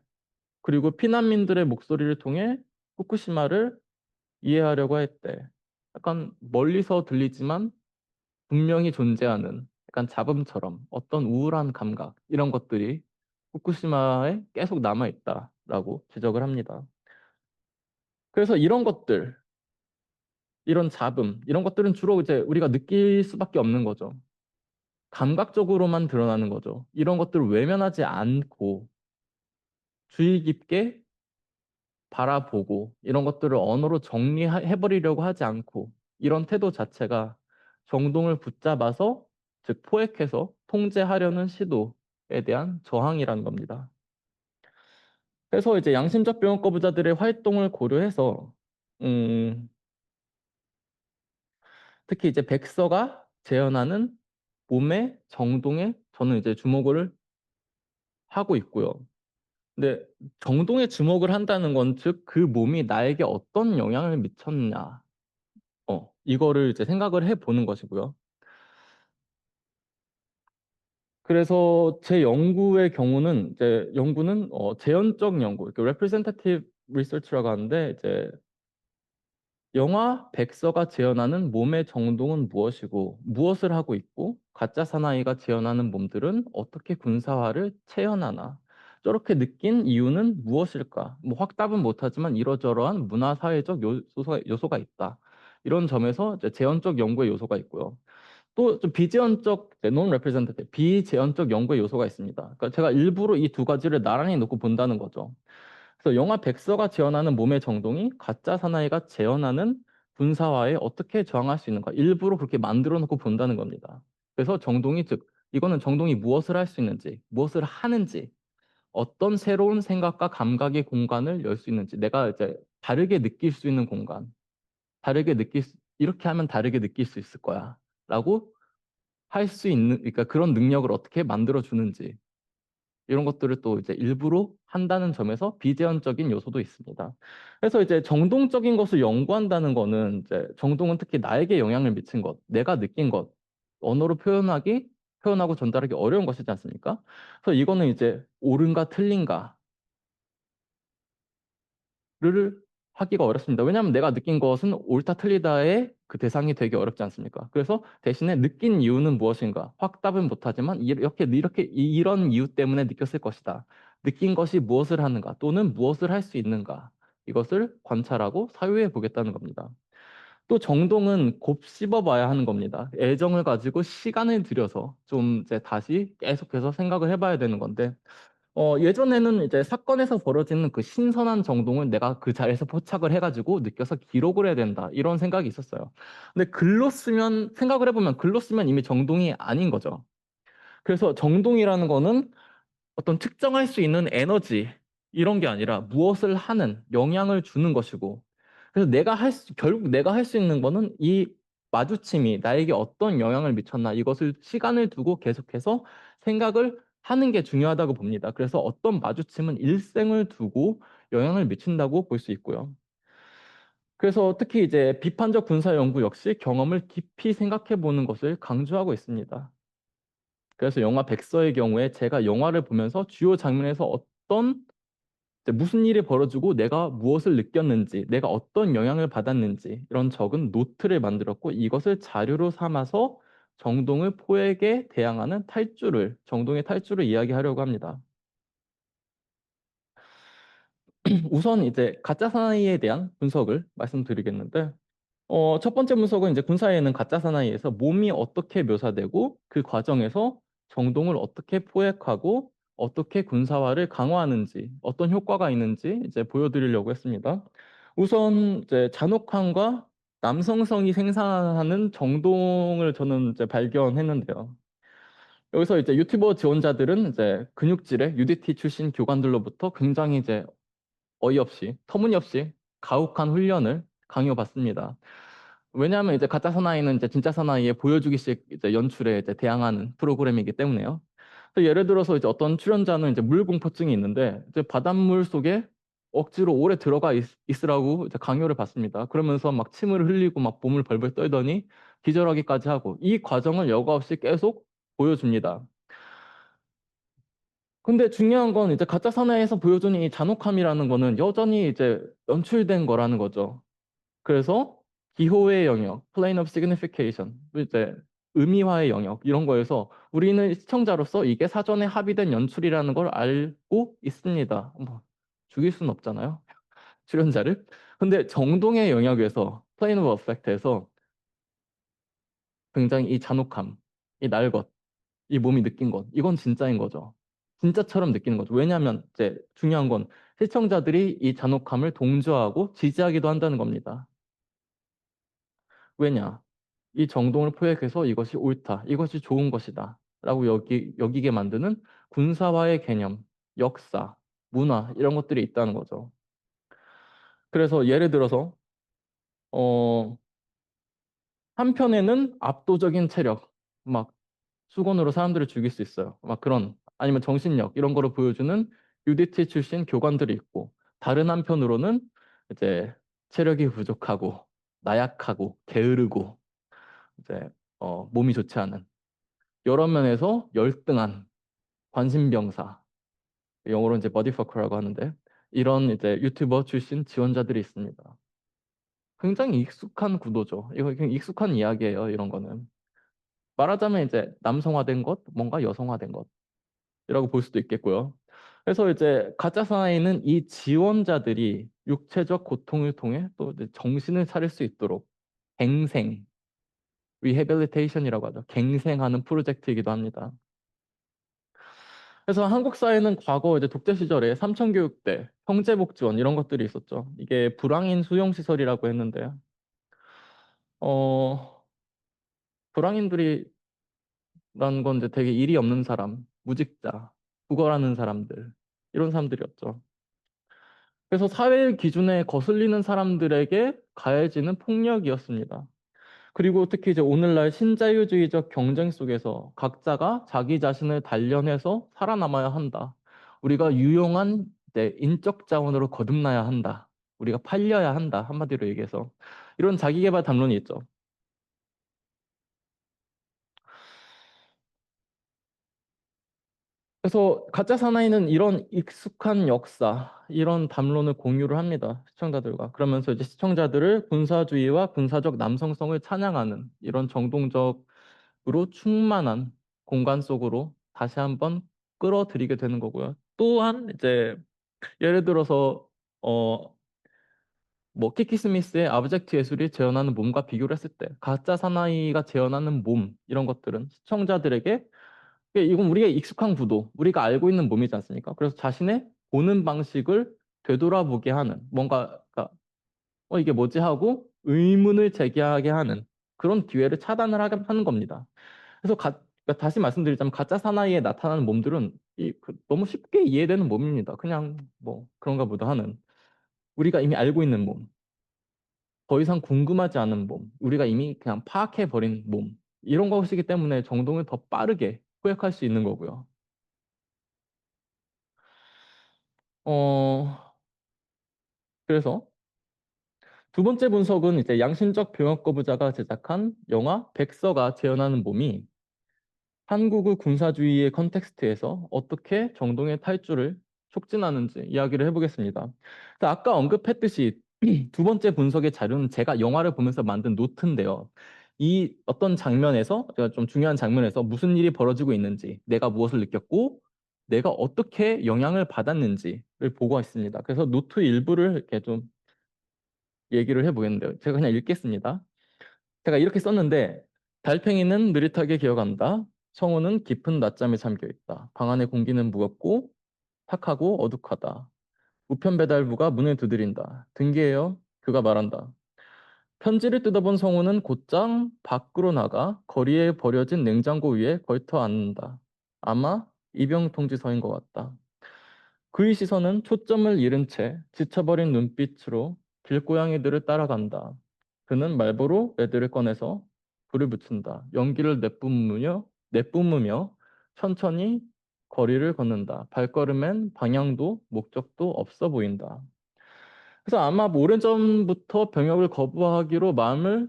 그리고 피난민들의 목소리를 통해 후쿠시마를 이해하려고 할 때 약간 멀리서 들리지만 분명히 존재하는 약간 잡음처럼 어떤 우울한 감각 이런 것들이 후쿠시마에 계속 남아있다라고 지적을 합니다. 그래서 이런 것들, 이런 잡음, 이런 것들은 주로 이제 우리가 느낄 수밖에 없는 거죠. 감각적으로만 드러나는 거죠. 이런 것들을 외면하지 않고 주의 깊게 바라보고 이런 것들을 언어로 정리해버리려고 하지 않고 이런 태도 자체가 정동을 붙잡아서 즉 포획해서 통제하려는 시도에 대한 저항이라는 겁니다. 그래서 이제 양심적 병역 거부자들의 활동을 고려해서 음, 특히 이제 백서가 재현하는 몸의 정동에 저는 이제 주목을 하고 있고요. 근데 정동에 주목을 한다는 건 즉 그 몸이 나에게 어떤 영향을 미쳤냐 이거를 이제 생각을 해보는 것이고요. 그래서 제 연구의 경우는 이제 연구는 재현적 연구, 이렇게 representative research라고 하는데 이제 영화 백서가 재현하는 몸의 정동은 무엇이고 무엇을 하고 있고 가짜 사나이가 재현하는 몸들은 어떻게 군사화를 체현하나 저렇게 느낀 이유는 무엇일까? 뭐 확답은 못하지만 이러저러한 문화 사회적 요소가 있다. 이런 점에서 이제 재현적 연구의 요소가 있고요. 또 좀 비재현적, non representative, 비재현적 연구의 요소가 있습니다. 그러니까 제가 일부러 이 두 가지를 나란히 놓고 본다는 거죠. 그래서 영화 백서가 재현하는 몸의 정동이 가짜 사나이가 재현하는 군사화에 어떻게 저항할 수 있는가 일부러 그렇게 만들어 놓고 본다는 겁니다. 그래서 정동이 즉 이거는 정동이 무엇을 할 수 있는지 무엇을 하는지 어떤 새로운 생각과 감각의 공간을 열 수 있는지 내가 이제 다르게 느낄 수 있는 공간 이렇게 하면 다르게 느낄 수 있을 거야 라고 할 수 있는 그러니까 그런 능력을 어떻게 만들어 주는지 이런 것들을 또 이제 일부러 한다는 점에서 비제한적인 요소도 있습니다. 그래서 이제 정동적인 것을 연구한다는 거는 이제 정동은 특히 나에게 영향을 미친 것, 내가 느낀 것, 언어로 표현하고 전달하기 어려운 것이지 않습니까? 그래서 이거는 이제 옳은가 틀린가 를 하기가 어렵습니다. 왜냐하면 내가 느낀 것은 옳다 틀리다의 그 대상이 되기 어렵지 않습니까? 그래서 대신에 느낀 이유는 무엇인가? 확답은 못하지만 이렇게 이런 이유 때문에 느꼈을 것이다. 느낀 것이 무엇을 하는가? 또는 무엇을 할 수 있는가? 이것을 관찰하고 사유해 보겠다는 겁니다. 또 정동은 곱씹어봐야 하는 겁니다. 애정을 가지고 시간을 들여서 좀 이제 다시 계속해서 생각을 해봐야 되는 건데, 예전에는 이제 사건에서 벌어지는 그 신선한 정동을 내가 그 자리에서 포착을 해가지고 느껴서 기록을 해야 된다. 이런 생각이 있었어요. 근데 글로 쓰면, 생각을 해보면 글로 쓰면 이미 정동이 아닌 거죠. 그래서 정동이라는 거는 어떤 특정할 수 있는 에너지, 이런 게 아니라 무엇을 하는, 영향을 주는 것이고, 그래서 결국 내가 할 수 있는 거는 이 마주침이 나에게 어떤 영향을 미쳤나, 이것을 시간을 두고 계속해서 생각을 하는 게 중요하다고 봅니다. 그래서 어떤 마주침은 일생을 두고 영향을 미친다고 볼 수 있고요. 그래서 특히 이제 비판적 군사 연구 역시 경험을 깊이 생각해 보는 것을 강조하고 있습니다. 그래서 영화 백서의 경우에 제가 영화를 보면서 주요 장면에서 이제 무슨 일이 벌어지고 내가 무엇을 느꼈는지, 내가 어떤 영향을 받았는지 이런 적은 노트를 만들었고 이것을 자료로 삼아서 정동의 포획에 대항하는 정동의 탈주를 이야기하려고 합니다. 우선 이제 가짜 사나이에 대한 분석을 말씀드리겠는데, 첫 번째 분석은 이제 군사에는 가짜 사나이에서 몸이 어떻게 묘사되고 그 과정에서 정동을 어떻게 포획하고 어떻게 군사화를 강화하는지 어떤 효과가 있는지 이제 보여드리려고 했습니다. 우선 이제 잔혹함과 남성성이 생산하는 정동을 저는 이제 발견했는데요. 여기서 이제 유튜버 지원자들은 이제 근육질의 UDT 출신 교관들로부터 굉장히 이제 어이없이 터무니없이 가혹한 훈련을 강요받습니다. 왜냐하면 이제 가짜 사나이는 이제 진짜 사나이의 보여주기식 이제 연출에 이제 대항하는 프로그램이기 때문에요. 그래서 예를 들어서 이제 어떤 출연자는 이제 물 공포증이 있는데 이제 바닷물 속에 억지로 오래 들어가 있으라고 이제 강요를 받습니다. 그러면서 막 침을 흘리고 막 몸을 벌벌 떨더니 기절하기까지 하고 이 과정을 여과 없이 계속 보여줍니다. 근데 중요한 건 이제 가짜 사나이에서 보여주는 이 잔혹함이라는 거는 여전히 이제 연출된 거라는 거죠. 그래서 기호의 영역, plane of signification, 이제 의미화의 영역 이런 거에서 우리는 시청자로서 이게 사전에 합의된 연출이라는 걸 알고 있습니다. 뭐 죽일 수는 없잖아요, 출연자를. 근데 정동의 영역에서 plane of effect에서 굉장히 이 잔혹함, 이 날것, 이 몸이 느낀 것, 이건 진짜인 거죠. 진짜처럼 느끼는 거죠. 왜냐하면 이제 중요한 건 시청자들이 이 잔혹함을 동조하고 지지하기도 한다는 겁니다. 왜냐? 이 정동을 포획해서 이것이 옳다, 이것이 좋은 것이다 라고 여기게 만드는 군사화의 개념, 역사, 문화 이런 것들이 있다는 거죠. 그래서 예를 들어서 어, 한편에는 압도적인 체력, 막 수건으로 사람들을 죽일 수 있어요. 막 그런 아니면 정신력 이런 거를 보여주는 UDT 출신 교관들이 있고 다른 한편으로는 이제 체력이 부족하고 나약하고 게으르고 이제 몸이 좋지 않은 여러 면에서 열등한 관심병사, 영어로 이제 버디퍼커라고 하는데 이런 이제 유튜버 출신 지원자들이 있습니다. 굉장히 익숙한 구도죠. 이거 그냥 익숙한 이야기예요. 이런 거는 말하자면 이제 남성화된 것, 뭔가 여성화된 것이라고 볼 수도 있겠고요. 그래서 이제 가짜 사나이는 이 지원자들이 육체적 고통을 통해 또 이제 정신을 차릴 수 있도록 갱생, 리해빌리테이션이라고 하죠. 갱생하는 프로젝트이기도 합니다. 그래서 한국 사회는 과거 이제 독재 시절에 삼천교육대, 형제복지원 이런 것들이 있었죠. 이게 불황인 수용시설이라고 했는데요. 어, 불황인들이라는 건 이제 되게 일이 없는 사람, 무직자, 구걸하는 사람들, 이런 사람들이었죠. 그래서 사회 기준에 거슬리는 사람들에게 가해지는 폭력이었습니다. 그리고 특히 이제 오늘날 신자유주의적 경쟁 속에서 각자가 자기 자신을 단련해서 살아남아야 한다. 우리가 유용한 인적 자원으로 거듭나야 한다. 우리가 팔려야 한다. 한마디로 얘기해서. 이런 자기계발 담론이 있죠. 그래서 가짜 사나이는 이런 익숙한 역사, 이런 담론을 공유를 합니다. 시청자들과. 그러면서 이제 시청자들을 군사주의와 군사적 남성성을 찬양하는 이런 정동적으로 충만한 공간 속으로 다시 한번 끌어들이게 되는 거고요. 또한 이제 예를 들어서 어 뭐 키키 스미스의 아브젝트 예술이 재현하는 몸과 비교를 했을 때 가짜 사나이가 재현하는 몸 이런 것들은 시청자들에게 이건 우리가 익숙한 구도, 우리가 알고 있는 몸이지 않습니까? 그래서 자신의 보는 방식을 되돌아보게 하는 뭔가 그러니까 이게 뭐지 하고 의문을 제기하게 하는 그런 기회를 차단을 하는 겁니다. 그래서 그러니까 다시 말씀드리자면 가짜 사나이에 나타나는 몸들은 너무 쉽게 이해되는 몸입니다. 그냥 뭐 그런가 보다 하는 우리가 이미 알고 있는 몸, 더 이상 궁금하지 않은 몸, 우리가 이미 그냥 파악해버린 몸 이런 것이기 때문에 정동을 더 빠르게 포획할 수 있는 거고요. 어, 그래서 두 번째 분석은 이제 양심적 병역 거부자가 제작한 영화 백서가 재현하는 몸이 한국의 군사주의의 컨텍스트에서 어떻게 정동의 탈주를 촉진하는지 이야기를 해보겠습니다. 아까 언급했듯이 두 번째 분석의 자료는 제가 영화를 보면서 만든 노트인데요. 이 어떤 장면에서, 제가 좀 중요한 장면에서 무슨 일이 벌어지고 있는지, 내가 무엇을 느꼈고, 내가 어떻게 영향을 받았는지를 보고 있습니다. 그래서 노트 일부를 이렇게 좀 얘기를 해보겠는데요. 제가 그냥 읽겠습니다. 제가 이렇게 썼는데 달팽이는 느릿하게 기어간다. 성우는 깊은 낮잠에 잠겨 있다. 방 안의 공기는 무겁고 탁하고 어둑하다. 우편 배달부가 문을 두드린다. 등기해요. 그가 말한다. 편지를 뜯어본 성우는 곧장 밖으로 나가 거리에 버려진 냉장고 위에 걸터 앉는다. 아마 입영 통지서인 것 같다. 그의 시선은 초점을 잃은 채 지쳐버린 눈빛으로 길고양이들을 따라간다. 그는 말보로 레드를 꺼내서 불을 붙인다. 연기를 내뿜으며 천천히 거리를 걷는다. 발걸음엔 방향도 목적도 없어 보인다. 그래서 아마 뭐 오래전부터 병역을 거부하기로 마음을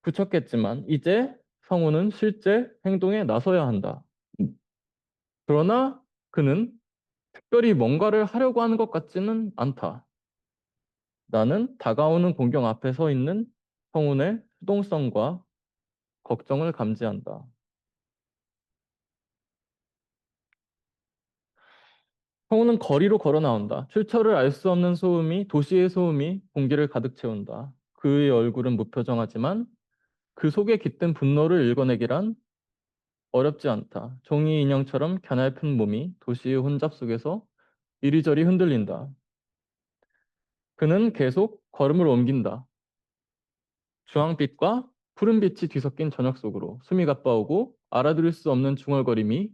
굳혔겠지만 이제 성우는 실제 행동에 나서야 한다. 그러나 그는 특별히 뭔가를 하려고 하는 것 같지는 않다. 나는 다가오는 공경 앞에 서 있는 성운의 수동성과 걱정을 감지한다. 성운은 거리로 걸어 나온다. 출처를 알 수 없는 소음이, 도시의 소음이 공기를 가득 채운다. 그의 얼굴은 무표정하지만 그 속에 깃든 분노를 읽어내기란 어렵지 않다. 종이 인형처럼 가냘픈 몸이 도시의 혼잡 속에서 이리저리 흔들린다. 그는 계속 걸음을 옮긴다. 주황빛과 푸른빛이 뒤섞인 저녁 속으로 숨이 가빠오고 알아들을 수 없는 중얼거림이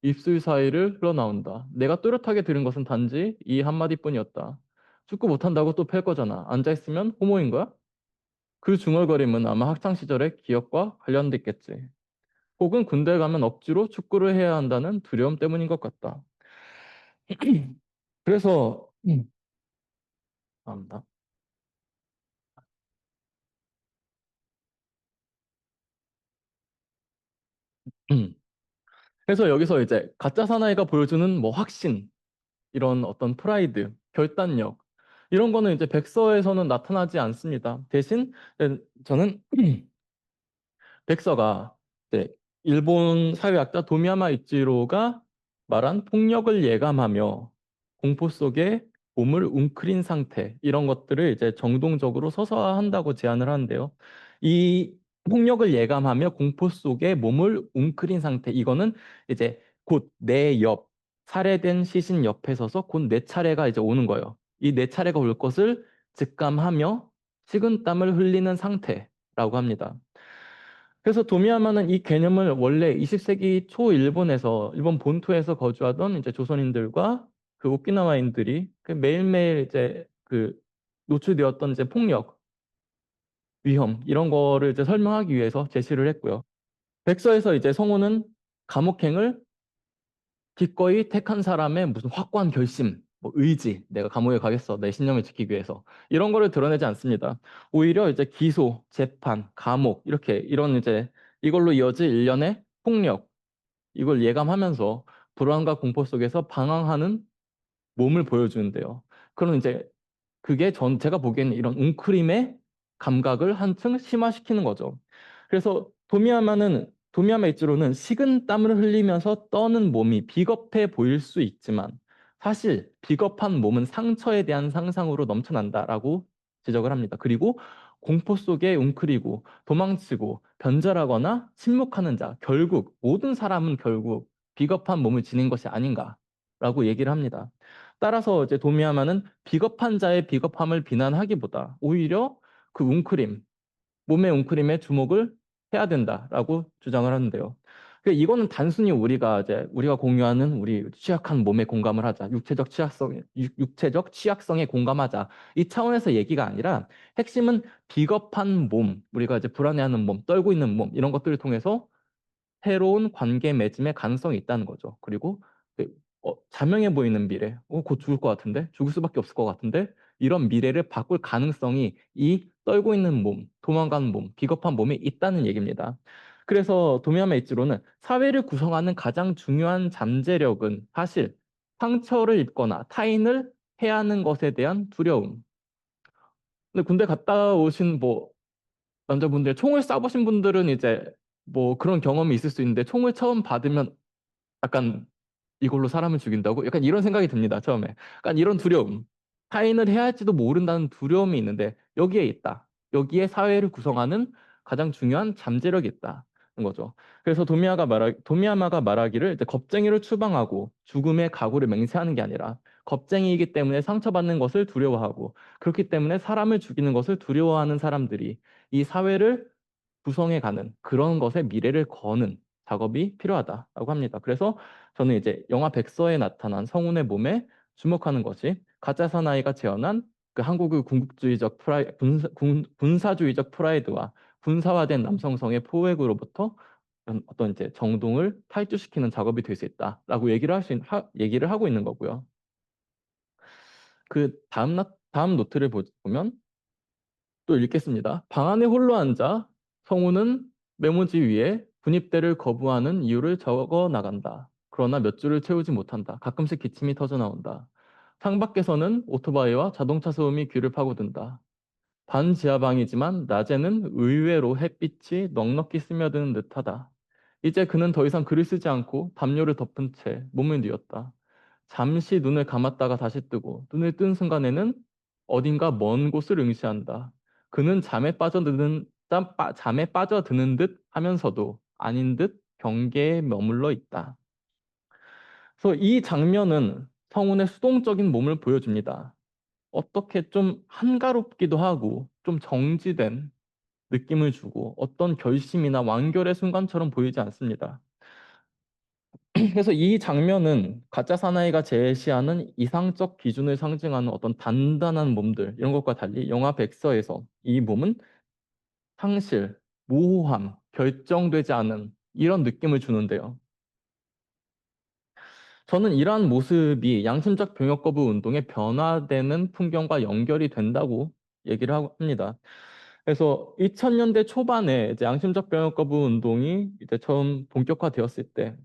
입술 사이를 흘러나온다. 내가 또렷하게 들은 것은 단지 이 한마디뿐이었다. 축구 못한다고 또 팰 거잖아. 앉아있으면 호모인 거야? 그 중얼거림은 아마 학창시절의 기억과 관련됐겠지. 혹은 군대 가면 억지로 축구를 해야 한다는 두려움 때문인 것 같다. 그래서 감사합니다. 그래서 여기서 이제 가짜 사나이가 보여주는 뭐 확신, 이런 어떤 프라이드, 결단력 이런 거는 이제 백서에서는 나타나지 않습니다. 대신 저는 백서가 이제 일본 사회학자 도미야마 이치로가 말한 폭력을 예감하며 공포 속에 몸을 웅크린 상태 이런 것들을 이제 정동적으로 서사한다고 제안을 하는데요. 이 폭력을 예감하며 공포 속에 몸을 웅크린 상태 이거는 이제 곧 내 옆, 살해된 시신 옆에 서서 곧 내 차례가 이제 오는 거예요. 이 내 차례가 올 것을 직감하며 식은땀을 흘리는 상태라고 합니다. 그래서 도미야마는 이 개념을 원래 20세기 초 일본에서 일본 본토에서 거주하던 이제 조선인들과 그 오키나와인들이 그 매일매일 이제 그 노출되었던 이제 폭력, 위험 이런 거를 이제 설명하기 위해서 제시를 했고요. 백서에서 이제 성우는 감옥행을 기꺼이 택한 사람의 무슨 확고한 결심, 뭐 의지, 내가 감옥에 가겠어, 내 신념을 지키기 위해서 이런 거를 드러내지 않습니다. 오히려 이제 기소, 재판, 감옥 이렇게 이런 이제 이걸로 이어질 일련의 폭력 이걸 예감하면서 불안과 공포 속에서 방황하는 몸을 보여주는데요. 그럼 이제 그게 제가 보기에는 이런 웅크림의 감각을 한층 심화시키는 거죠. 그래서 도미야마 이치로는 식은 땀을 흘리면서 떠는 몸이 비겁해 보일 수 있지만 사실 비겁한 몸은 상처에 대한 상상으로 넘쳐난다라고 지적을 합니다. 그리고 공포 속에 웅크리고 도망치고 변절하거나 침묵하는 자, 결국 모든 사람은 결국 비겁한 몸을 지닌 것이 아닌가라고 얘기를 합니다. 따라서 이제 도미야마는 비겁한 자의 비겁함을 비난하기보다 오히려 그 웅크림, 몸의 웅크림에 주목을 해야 된다라고 주장을 하는데요. 이거는 단순히 우리가 공유하는 우리 취약한 몸에 공감을 하자, 육체적 취약성에 공감하자 이 차원에서 얘기가 아니라 핵심은 비겁한 몸, 우리가 이제 불안해하는 몸, 떨고 있는 몸 이런 것들을 통해서 새로운 관계 맺음의 가능성이 있다는 거죠. 그리고 그, 자명해 보이는 미래, 곧 죽을 것 같은데, 죽을 수밖에 없을 것 같은데, 이런 미래를 바꿀 가능성이 이 떨고 있는 몸, 도망가는 몸, 비겁한 몸에 있다는 얘기입니다. 그래서 도미야마 이치로는 사회를 구성하는 가장 중요한 잠재력은 사실 상처를 입거나 타인을 해하는 것에 대한 두려움. 근데 군대 갔다 오신 남자분들 총을 쏴보신 분들은 이제 그런 경험이 있을 수 있는데 총을 처음 받으면 약간 이걸로 사람을 죽인다고? 약간 이런 생각이 듭니다, 처음에. 약간 이런 두려움. 타인을 해야 할지도 모른다는 두려움이 있는데 여기에 있다. 여기에 사회를 구성하는 가장 중요한 잠재력이 있다는 거죠. 그래서 도미야마가 말하기를 이제 겁쟁이를 추방하고 죽음의 각오를 맹세하는 게 아니라 겁쟁이이기 때문에 상처받는 것을 두려워하고 그렇기 때문에 사람을 죽이는 것을 두려워하는 사람들이 이 사회를 구성해가는 그런 것에 미래를 거는 작업이 필요하다라고 합니다. 그래서 저는 이제 영화 백서에 나타난 성운의 몸에 주목하는 것이 가짜 사나이가 재현한 그 한국의 군국주의적 군사주의적 프라이드와 군사화된 남성성의 포획으로부터 어떤 이제 정동을 탈주시키는 작업이 될 수 있다라고 얘기를 하고 있는 거고요. 그 다음 노트를 보면 또 읽겠습니다. 방 안에 홀로 앉아 성우는 메모지 위에 군입대를 거부하는 이유를 적어 나간다. 그러나 몇 줄을 채우지 못한다. 가끔씩 기침이 터져 나온다. 창밖에서는 오토바이와 자동차 소음이 귀를 파고든다. 반지하방이지만 낮에는 의외로 햇빛이 넉넉히 스며드는 듯하다. 이제 그는 더 이상 글을 쓰지 않고 담요를 덮은 채 몸을 뉘었다. 잠시 눈을 감았다가 다시 뜨고 눈을 뜬 순간에는 어딘가 먼 곳을 응시한다. 그는 잠에 빠져드는 듯 하면서도 아닌 듯 경계에 머물러 있다. 그래서 이 장면은 성운의 수동적인 몸을 보여줍니다. 어떻게 좀 한가롭기도 하고 좀 정지된 느낌을 주고 어떤 결심이나 완결의 순간처럼 보이지 않습니다. 그래서 이 장면은 가짜 사나이가 제시하는 이상적 기준을 상징하는 어떤 단단한 몸들 이런 것과 달리 영화 백서에서 이 몸은 상실, 모호함, 결정되지 않은 이런 느낌을 주는데요. 저는 이러한 모습이 양심적 병역 거부 운동의 변화되는 풍경과 연결이 된다고 얘기를 합니다. 그래서 2000년대 초반에 이제 양심적 병역 거부 운동이 이제 처음 본격화되었을 때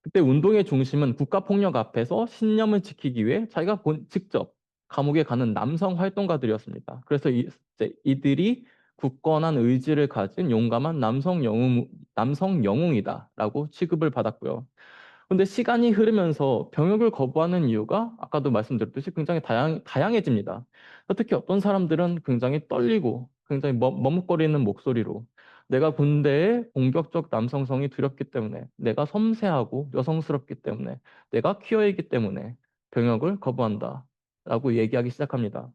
그때 운동의 중심은 국가폭력 앞에서 신념을 지키기 위해 자기가 직접 감옥에 가는 남성 활동가들이었습니다. 그래서 이제 이들이 굳건한 의지를 가진 용감한 남성 영웅이다라고 취급을 받았고요. 근데 시간이 흐르면서 병역을 거부하는 이유가 아까도 말씀드렸듯이 굉장히 다양해집니다. 특히 어떤 사람들은 굉장히 떨리고 굉장히 머뭇거리는 목소리로 내가 군대의 공격적 남성성이 두렵기 때문에 내가 섬세하고 여성스럽기 때문에 내가 퀴어이기 때문에 병역을 거부한다 라고 얘기하기 시작합니다.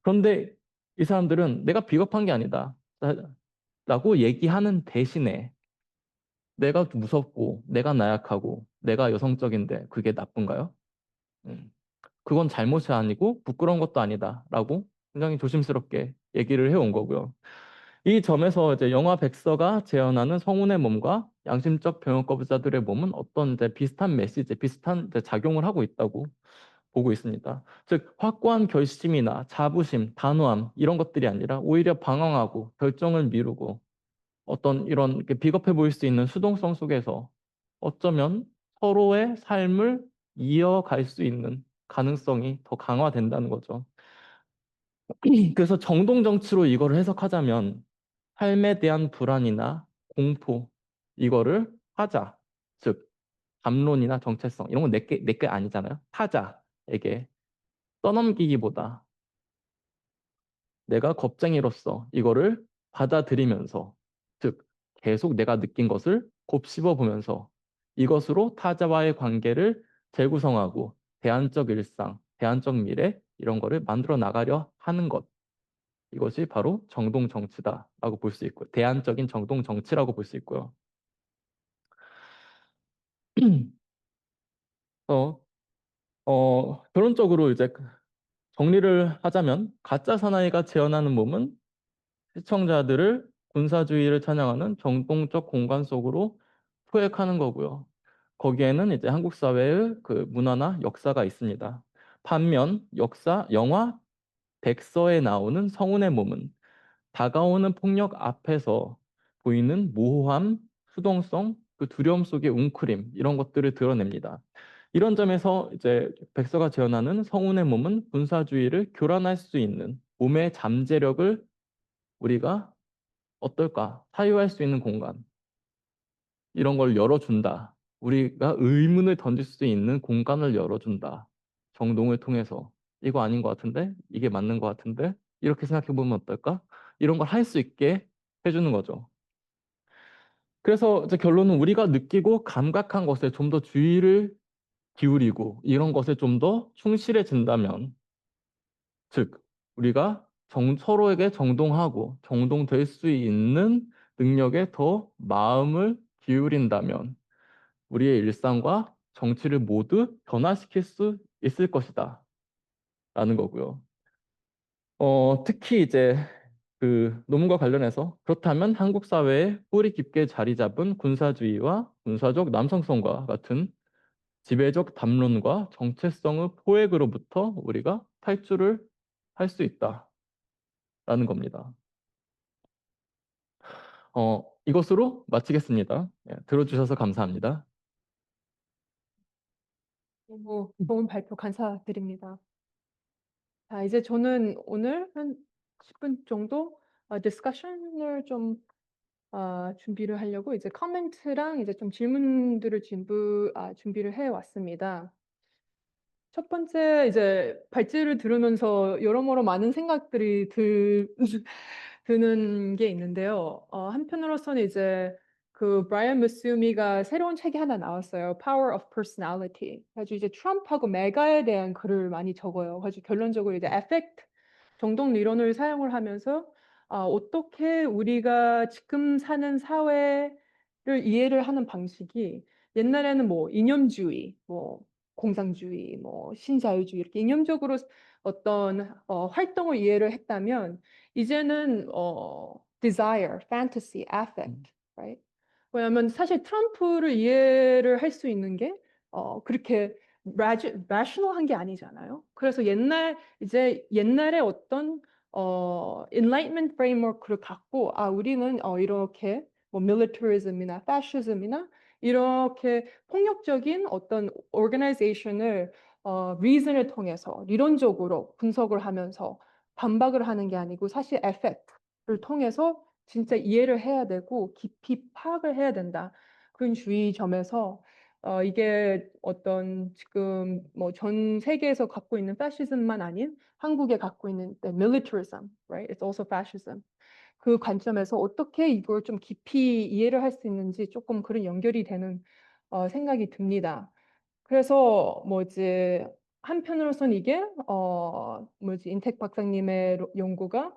그런데 이 사람들은 내가 비겁한 게 아니다 라고 얘기하는 대신에 내가 무섭고 내가 나약하고 내가 여성적인데 그게 나쁜가요? 음, 그건 잘못이 아니고 부끄러운 것도 아니다라고 굉장히 조심스럽게 얘기를 해온 거고요. 이 점에서 이제 영화 백서가 재현하는 성운의 몸과 양심적 병역 거부자들의 몸은 어떤 이제 비슷한 메시지, 비슷한 이제 작용을 하고 있다고 보고 있습니다. 즉 확고한 결심이나 자부심, 단호함 이런 것들이 아니라 오히려 방황하고 결정을 미루고 어떤 이런 이렇게 비겁해 보일 수 있는 수동성 속에서 어쩌면 서로의 삶을 이어갈 수 있는 가능성이 더 강화된다는 거죠. 그래서 정동 정치로 이거를 해석하자면 삶에 대한 불안이나 공포 이거를 하자. 즉 담론이나 정체성 이런 건 내게 아니잖아요. 타자에게 떠넘기기보다 내가 겁쟁이로서 이거를 받아들이면서, 즉 계속 내가 느낀 것을 곱씹어 보면서 이것으로 타자와의 관계를 재구성하고 대안적 일상, 대안적 미래 이런 거를 만들어 나가려 하는 것. 이것이 바로 정동 정치다라고 볼 수 있고 대안적인 정동 정치라고 볼 수 있고요. 어, 결론적으로 이제 정리를 하자면 가짜 사나이가 재현하는 몸은 시청자들을 군사주의를 찬양하는 정통적 공간 속으로 포획하는 거고요. 거기에는 이제 한국 사회의 그 문화나 역사가 있습니다. 반면 영화 백서에 나오는 성운의 몸은 다가오는 폭력 앞에서 보이는 모호함, 수동성, 그 두려움 속의 웅크림 이런 것들을 드러냅니다. 이런 점에서 이제 백서가 재현하는 성운의 몸은 군사주의를 교란할 수 있는 몸의 잠재력을 우리가 어떨까? 사유할 수 있는 공간 이런 걸 열어준다. 우리가 의문을 던질 수 있는 공간을 열어준다. 정동을 통해서 이거 아닌 것 같은데 이게 맞는 것 같은데 이렇게 생각해 보면 어떨까? 이런 걸 할 수 있게 해주는 거죠. 그래서 이제 결론은 우리가 느끼고 감각한 것에 좀 더 주의를 기울이고 이런 것에 좀 더 충실해진다면, 즉 우리가 서로에게 정동하고 정동될 수 있는 능력에 더 마음을 기울인다면 우리의 일상과 정치를 모두 변화시킬 수 있을 것이다 라는 거고요. 특히 이제 그 논문과 관련해서 그렇다면 한국 사회에 뿌리 깊게 자리 잡은 군사주의와 군사적 남성성과 같은 지배적 담론과 정체성의 포획으로부터 우리가 탈출을 할 수 있다라는 겁니다. 이것으로 마치겠습니다. 예, 들어주셔서 감사합니다. 너무 좋은 발표 감사드립니다. 자, 이제 저는 오늘 한 10분 정도 디스커션을 좀 준비를 하려고 이제 커멘트랑 이제 좀 질문들을 준비를 해 왔습니다. 첫 번째 이제 발제를 들으면서 여러모로 많은 생각들이 드는 게 있는데요. 한편으로서는 이제 그 브라이언 무스유미가 새로운 책이 하나 나왔어요. Power of Personality. 그래서 이제 트럼프하고 메가에 대한 글을 많이 적어요. 그래서 결론적으로 이제 에펙트 정동理論을 사용을 하면서 어떻게 우리가 지금 사는 사회를 이해를 하는 방식이 옛날에는 뭐 이념주의, 뭐 공산주의, 뭐 신자유주의 이렇게 이념적으로 어떤 활동을 이해를 했다면 이제는 desire, fantasy, affect, right? 왜냐하면 사실 트럼프를 이해를 할 수 있는 게 그렇게 rational한 게 아니잖아요. 그래서 이제 옛날에 어떤 enlightenment framework를 갖고 우리는 이렇게 뭐 militarism이나 fascism이나 이렇게 폭력적인 어떤 organization을 reason을 통해서 리론적으로 분석을 하면서 반박을 하는 게 아니고 사실 effect를 통해서 진짜 이해를 해야 되고 깊이 파악을 해야 된다. 그런 주의점에서 이게 어떤 지금 뭐 전 세계에서 갖고 있는 패시즘만 아닌 한국에 갖고 있는 militarism, right? It's also fascism. 그 관점에서 어떻게 이걸 좀 깊이 이해를 할 수 있는지 조금 그런 연결이 되는 생각이 듭니다. 그래서 뭐지 한편으로서는 이게 뭐지 인택 박사님의 연구가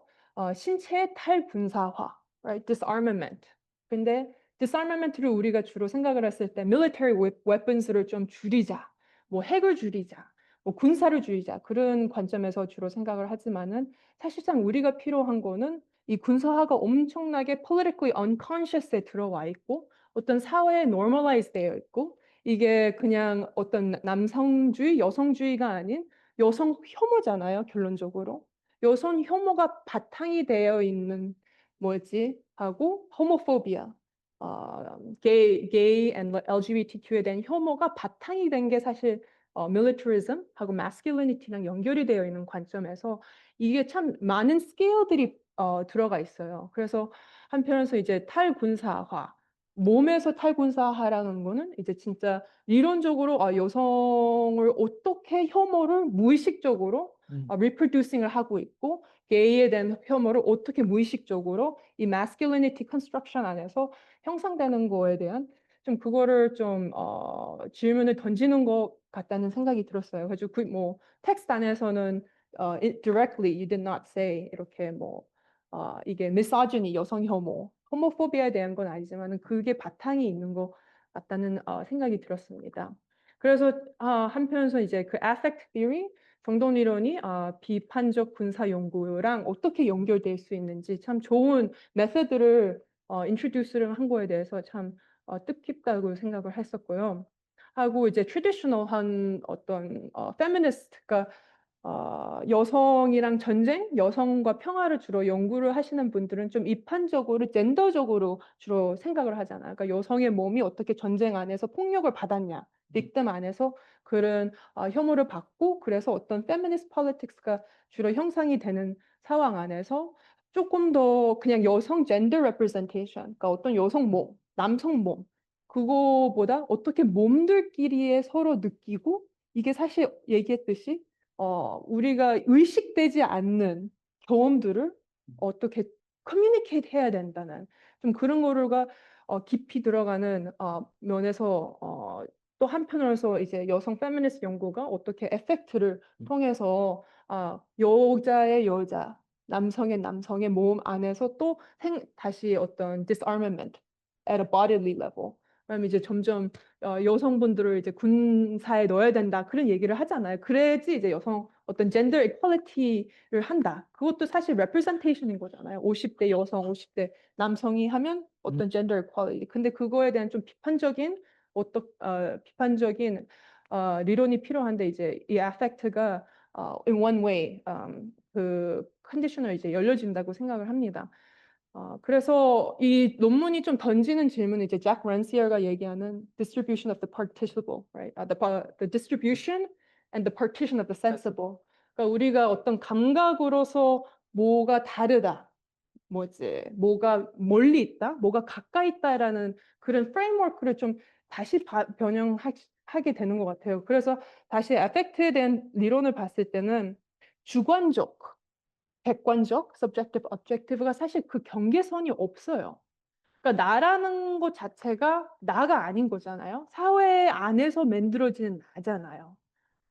신체 탈군사화, right? disarmament. 근데 disarmament를 우리가 주로 생각을 했을 때 military weapons를 좀 줄이자, 뭐 핵을 줄이자, 뭐 군사를 줄이자 그런 관점에서 주로 생각을 하지만은 사실상 우리가 필요한 거는 이 군사화가 엄청나게 politically unconscious에 들어와 있고 어떤 사회에 normalize 되어 있고 이게 그냥 어떤 남성주의, 여성주의가 아닌 여성 혐오잖아요, 결론적으로. 여성 혐오가 바탕이 되어 있는 뭐지? 하고 호모포비아, 게이 and LGBTQ에 대한 혐오가 바탕이 된 게 사실 militarism하고 masculinity랑 연결이 되어 있는 관점에서 이게 참 많은 스케일들이 들어가 있어요. 그래서 한편에서 이제 탈군사화, 몸에서 탈군사하라는 거는 이제 진짜 이론적으로 여성을 어떻게 혐오를 무의식적으로 reproducing을 하고 있고 게이에 대한 혐오를 어떻게 무의식적으로 이 masculinity construction 안에서 형성되는 거에 대한 좀 그거를 좀 질문을 던지는 것 같다는 생각이 들었어요. 그래서 뭐 텍스트 안에서는 directly you did not say 이렇게 뭐 이게 misogyny 여성 혐오, 호모포비아에 대한 건 아니지만 그게 바탕이 있는 것 같다는 생각이 들었습니다. 그래서 한편에서 이제 그 affect theory, 정동 이론이 비판적 군사 연구랑 어떻게 연결될 수 있는지 참 좋은 메서드를 introduce를 한 거에 대해서 참 뜻깊다고 생각을 했었고요. 하고 이제 트래디셔널한 어떤 feminist가 여성이랑 전쟁, 여성과 평화를 주로 연구를 하시는 분들은 좀 이판적으로, 젠더적으로 주로 생각을 하잖아요. 그러니까 여성의 몸이 어떻게 전쟁 안에서 폭력을 받았냐, 빅tim 안에서 그런 혐오를 받고 그래서 어떤 feminist politics가 주로 형성이 되는 상황 안에서 조금 더 그냥 여성 gender representation, 그러니까 어떤 여성 몸, 남성 몸, 그거보다 어떻게 몸들끼리에 서로 느끼고 이게 사실 얘기했듯이 우리가 의식되지 않는 경험들을 어떻게 커뮤니케이트 해야 된다는 좀 그런 거가 깊이 들어가는 면에서 또 한편으로서 이제 여성 페미니스트 연구가 어떻게 에펙트를 통해서 여자의 여자, 남성의 몸 안에서 또 다시 어떤 disarmament at a bodily level. 그럼 이제 점점 여성분들을 이제 군사에 넣어야 된다 그런 얘기를 하잖아요. 그래야지 이제 여성 어떤 젠더 이퀄리티를 한다. 그것도 사실 representation인 거잖아요. 50대 여성, 50대 남성이 하면 어떤 젠더 이퀄리티. 근데 그거에 대한 좀 비판적인 리론이 필요한데 이제 이 affect가 in one way 그 컨디셔널 이제 열려진다고 생각을 합니다. 그래서 이 논문이 좀 던지는 질문은 이제 잭 란시어가 얘기하는 distribution of the participle, right? The distribution and the partition of the sensible. 그러니까 우리가 어떤 감각으로서 뭐가 다르다, 뭐가 멀리 있다, 뭐가 가까이 있다라는 그런 프레임워크를 좀 다시 변형하게 되는 것 같아요. 그래서 다시 에펙트에 대한 리론을 봤을 때는 주관적, 객관적, subjective, objective가 사실 그 경계선이 없어요. 그러니까 나라는 것 자체가 나가 아닌 거잖아요. 사회 안에서 만들어지는 나잖아요.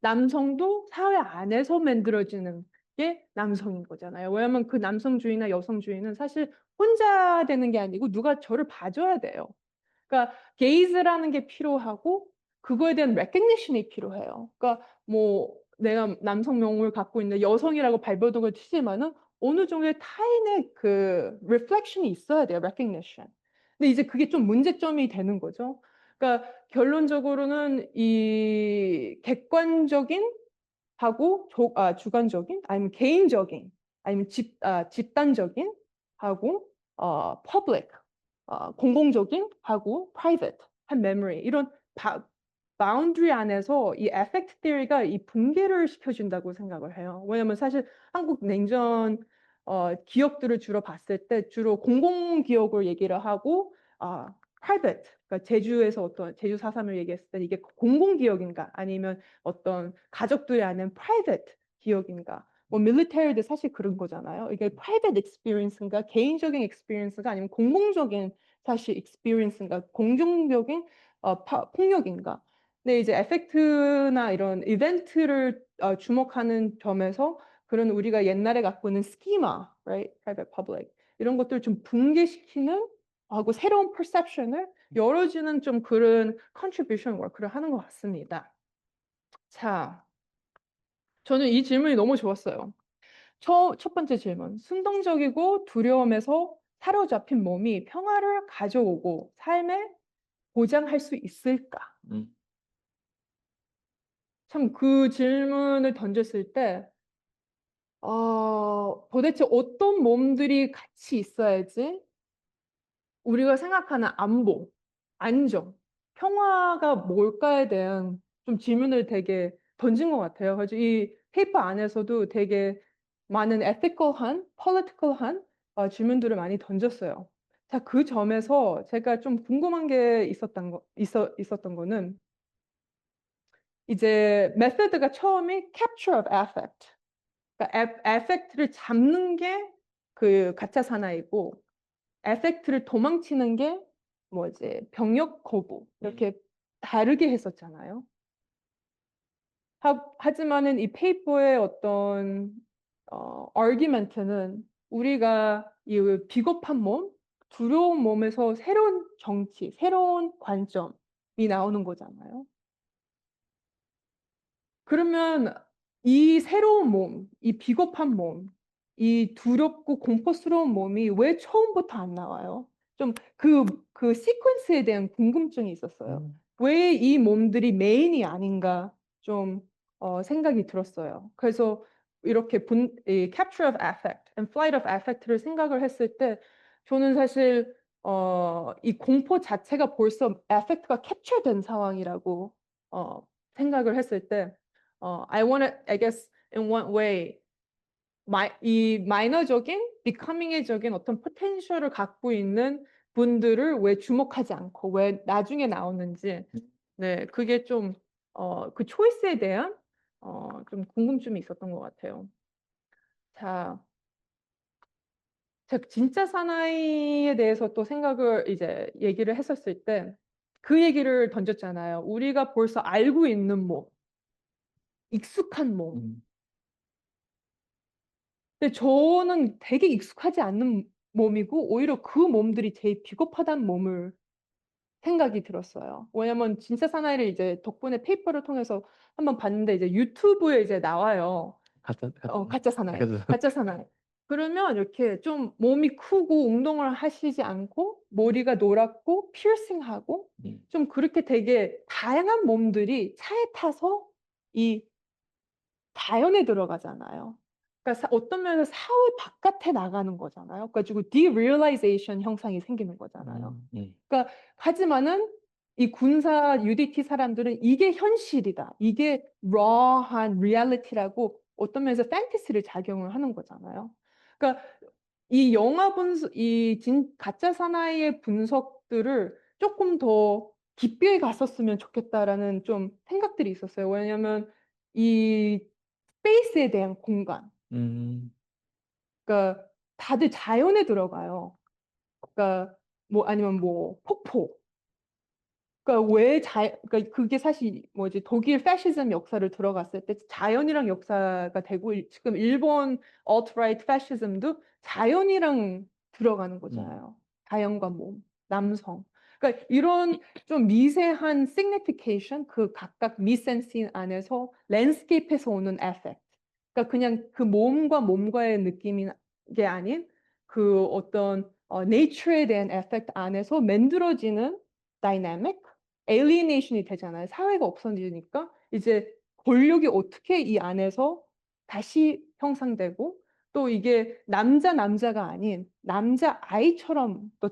남성도 사회 안에서 만들어지는 게 남성인 거잖아요. 왜냐하면 그 남성주의나 여성주의는 사실 혼자 되는 게 아니고 누가 저를 봐줘야 돼요. 그러니까 게이즈라는 게 필요하고 그거에 대한 recognition이 필요해요. 그러니까 뭐 내가 남성 명을 갖고 있는 여성이라고 발버둥을 치지만은 어느 정도의 타인의 그 reflection이 있어야 돼요, recognition. 근데 이제 그게 좀 문제점이 되는 거죠. 그러니까 결론적으로는 이 객관적인 하고 주관적인 아니면 개인적인 아니면 집단적인 하고 public 공공적인 하고 private 한 memory 이런 바운드리 안에서 이 affect theory가 이 붕괴를 시켜준다고 생각을 해요. 왜냐하면 사실 한국 냉전 기억들을 주로 봤을 때 주로 공공 기억을 얘기를 하고 private 그러니까 제주에서 어떤 제주 4.3을 얘기했을 때 이게 공공 기억인가 아니면 어떤 가족들이 아는 private 기억인가 뭐 밀리터리도 사실 그런 거잖아요. 이게 private experience인가 개인적인 experience가 아니면 공공적인 사실 experience인가 공중적인 폭력인가. 근데 이제 에펙트나 이런 이벤트를 주목하는 점에서 그런 우리가 옛날에 갖고 있는 스키마, right? private public 이런 것들을 좀 붕괴시키는 하고 새로운 perception을 열어주는 좀 그런 contribution work를 하는 것 같습니다. 자, 저는 이 질문이 너무 좋았어요. 첫 번째 질문. 순동적이고 두려움에서 사로잡힌 몸이 평화를 가져오고 삶에 보장할 수 있을까? 참 그 질문을 던졌을 때 도대체 어떤 몸들이 같이 있어야지 우리가 생각하는 안보, 안정, 평화가 뭘까에 대한 좀 질문을 되게 던진 것 같아요. 그래서 이 페이퍼 안에서도 되게 많은 ethical한, political한 질문들을 많이 던졌어요. 자, 그 점에서 제가 좀 궁금한 게 있었던 거는 이제 메소드가 처음에 capture of affect. 그러니까 affect를 잡는 게 그 가짜 사나이고 affect를 도망치는 게 뭐지? 병력 거부. 이렇게 다르게 했었잖아요. 하지만은 이 페이퍼의 어떤 argument는 우리가 이 비겁한 몸, 두려운 몸에서 새로운 정치, 새로운 관점이 나오는 거잖아요. 그러면 이 새로운 몸, 이 비겁한 몸, 이 두렵고 공포스러운 몸이 왜 처음부터 안 나와요? 좀 그 시퀀스에 대한 궁금증이 있었어요. 왜 이 몸들이 메인이 아닌가 좀 생각이 들었어요. 그래서 이렇게 이 capture of affect and flight of affect를 생각을 했을 때 저는 사실 이 공포 자체가 벌써 affect가 캡처된 상황이라고 생각을 했을 때 I want to, I guess, in one way, 이 마이너적인, becoming적인 어떤 포텐셜을 갖고 있는 분들을 왜 주목하지 않고 왜 나중에 나오는지, 네, 그게 좀, 그 초이스에 대한 좀 궁금증이 있었던 것 같아요. 자, 제가 진짜 사나이에 대해서 또 생각을 이제 얘기를 했었을 때, 그 얘기를 던졌잖아요. 우리가 벌써 알고 있는 몸, 익숙한 몸. 근데 저는 되게 익숙하지 않는 몸이고 오히려 그 몸들이 제일 비겁하다는 몸을 생각이 들었어요. 왜냐면 진짜 사나이를 이제 덕분에 페이퍼를 통해서 한번 봤는데 이제 유튜브에 이제 나와요. 가짜 사나이. 가짜 사나이. 그러면 이렇게 좀 몸이 크고 운동을 하시지 않고 머리가 노랗고 피어싱하고 좀 그렇게 되게 다양한 몸들이 차에 타서 이 자연에 들어가잖아요. 그러니까 어떤 면에서 사회 바깥에 나가는 거잖아요. 그래가지고 derealization 형상이 생기는 거잖아요. 그러니까 하지만은 이 군사 UDT 사람들은 이게 현실이다. 이게 raw한 reality라고 어떤 면에서 판타지를 작용을 하는 거잖아요. 그러니까 이 영화 분석, 가짜 사나이의 분석들을 조금 더 깊게 갔었으면 좋겠다라는 좀 생각들이 있었어요. 왜냐하면 이 스페이스에 대한 공간. 그러니까 다들 자연에 들어가요. 그러니까 뭐 아니면 뭐 폭포. 그러니까 그러니까 그게 사실 뭐지 독일 패시즘 역사를 들어갔을 때 자연이랑 역사가 되고 지금 일본 alt-right 패시즘도 자연이랑 들어가는 거잖아요. 자연과 몸, 남성. 그러니까 이런 좀 미세한 signification 그 각각 미센신 안에서 랜드스케이프에서 오는 effect. 그러니까 그냥 그 몸과의 느낌이 게 아닌 그 어떤 nature에 대한 effect 안에서 만들어지는 dynamic alienation이 되잖아요. 사회가 없어지니까 이제 권력이 어떻게 이 안에서 다시 형성되고 또 이게 남자가 아닌 남자 아이처럼 또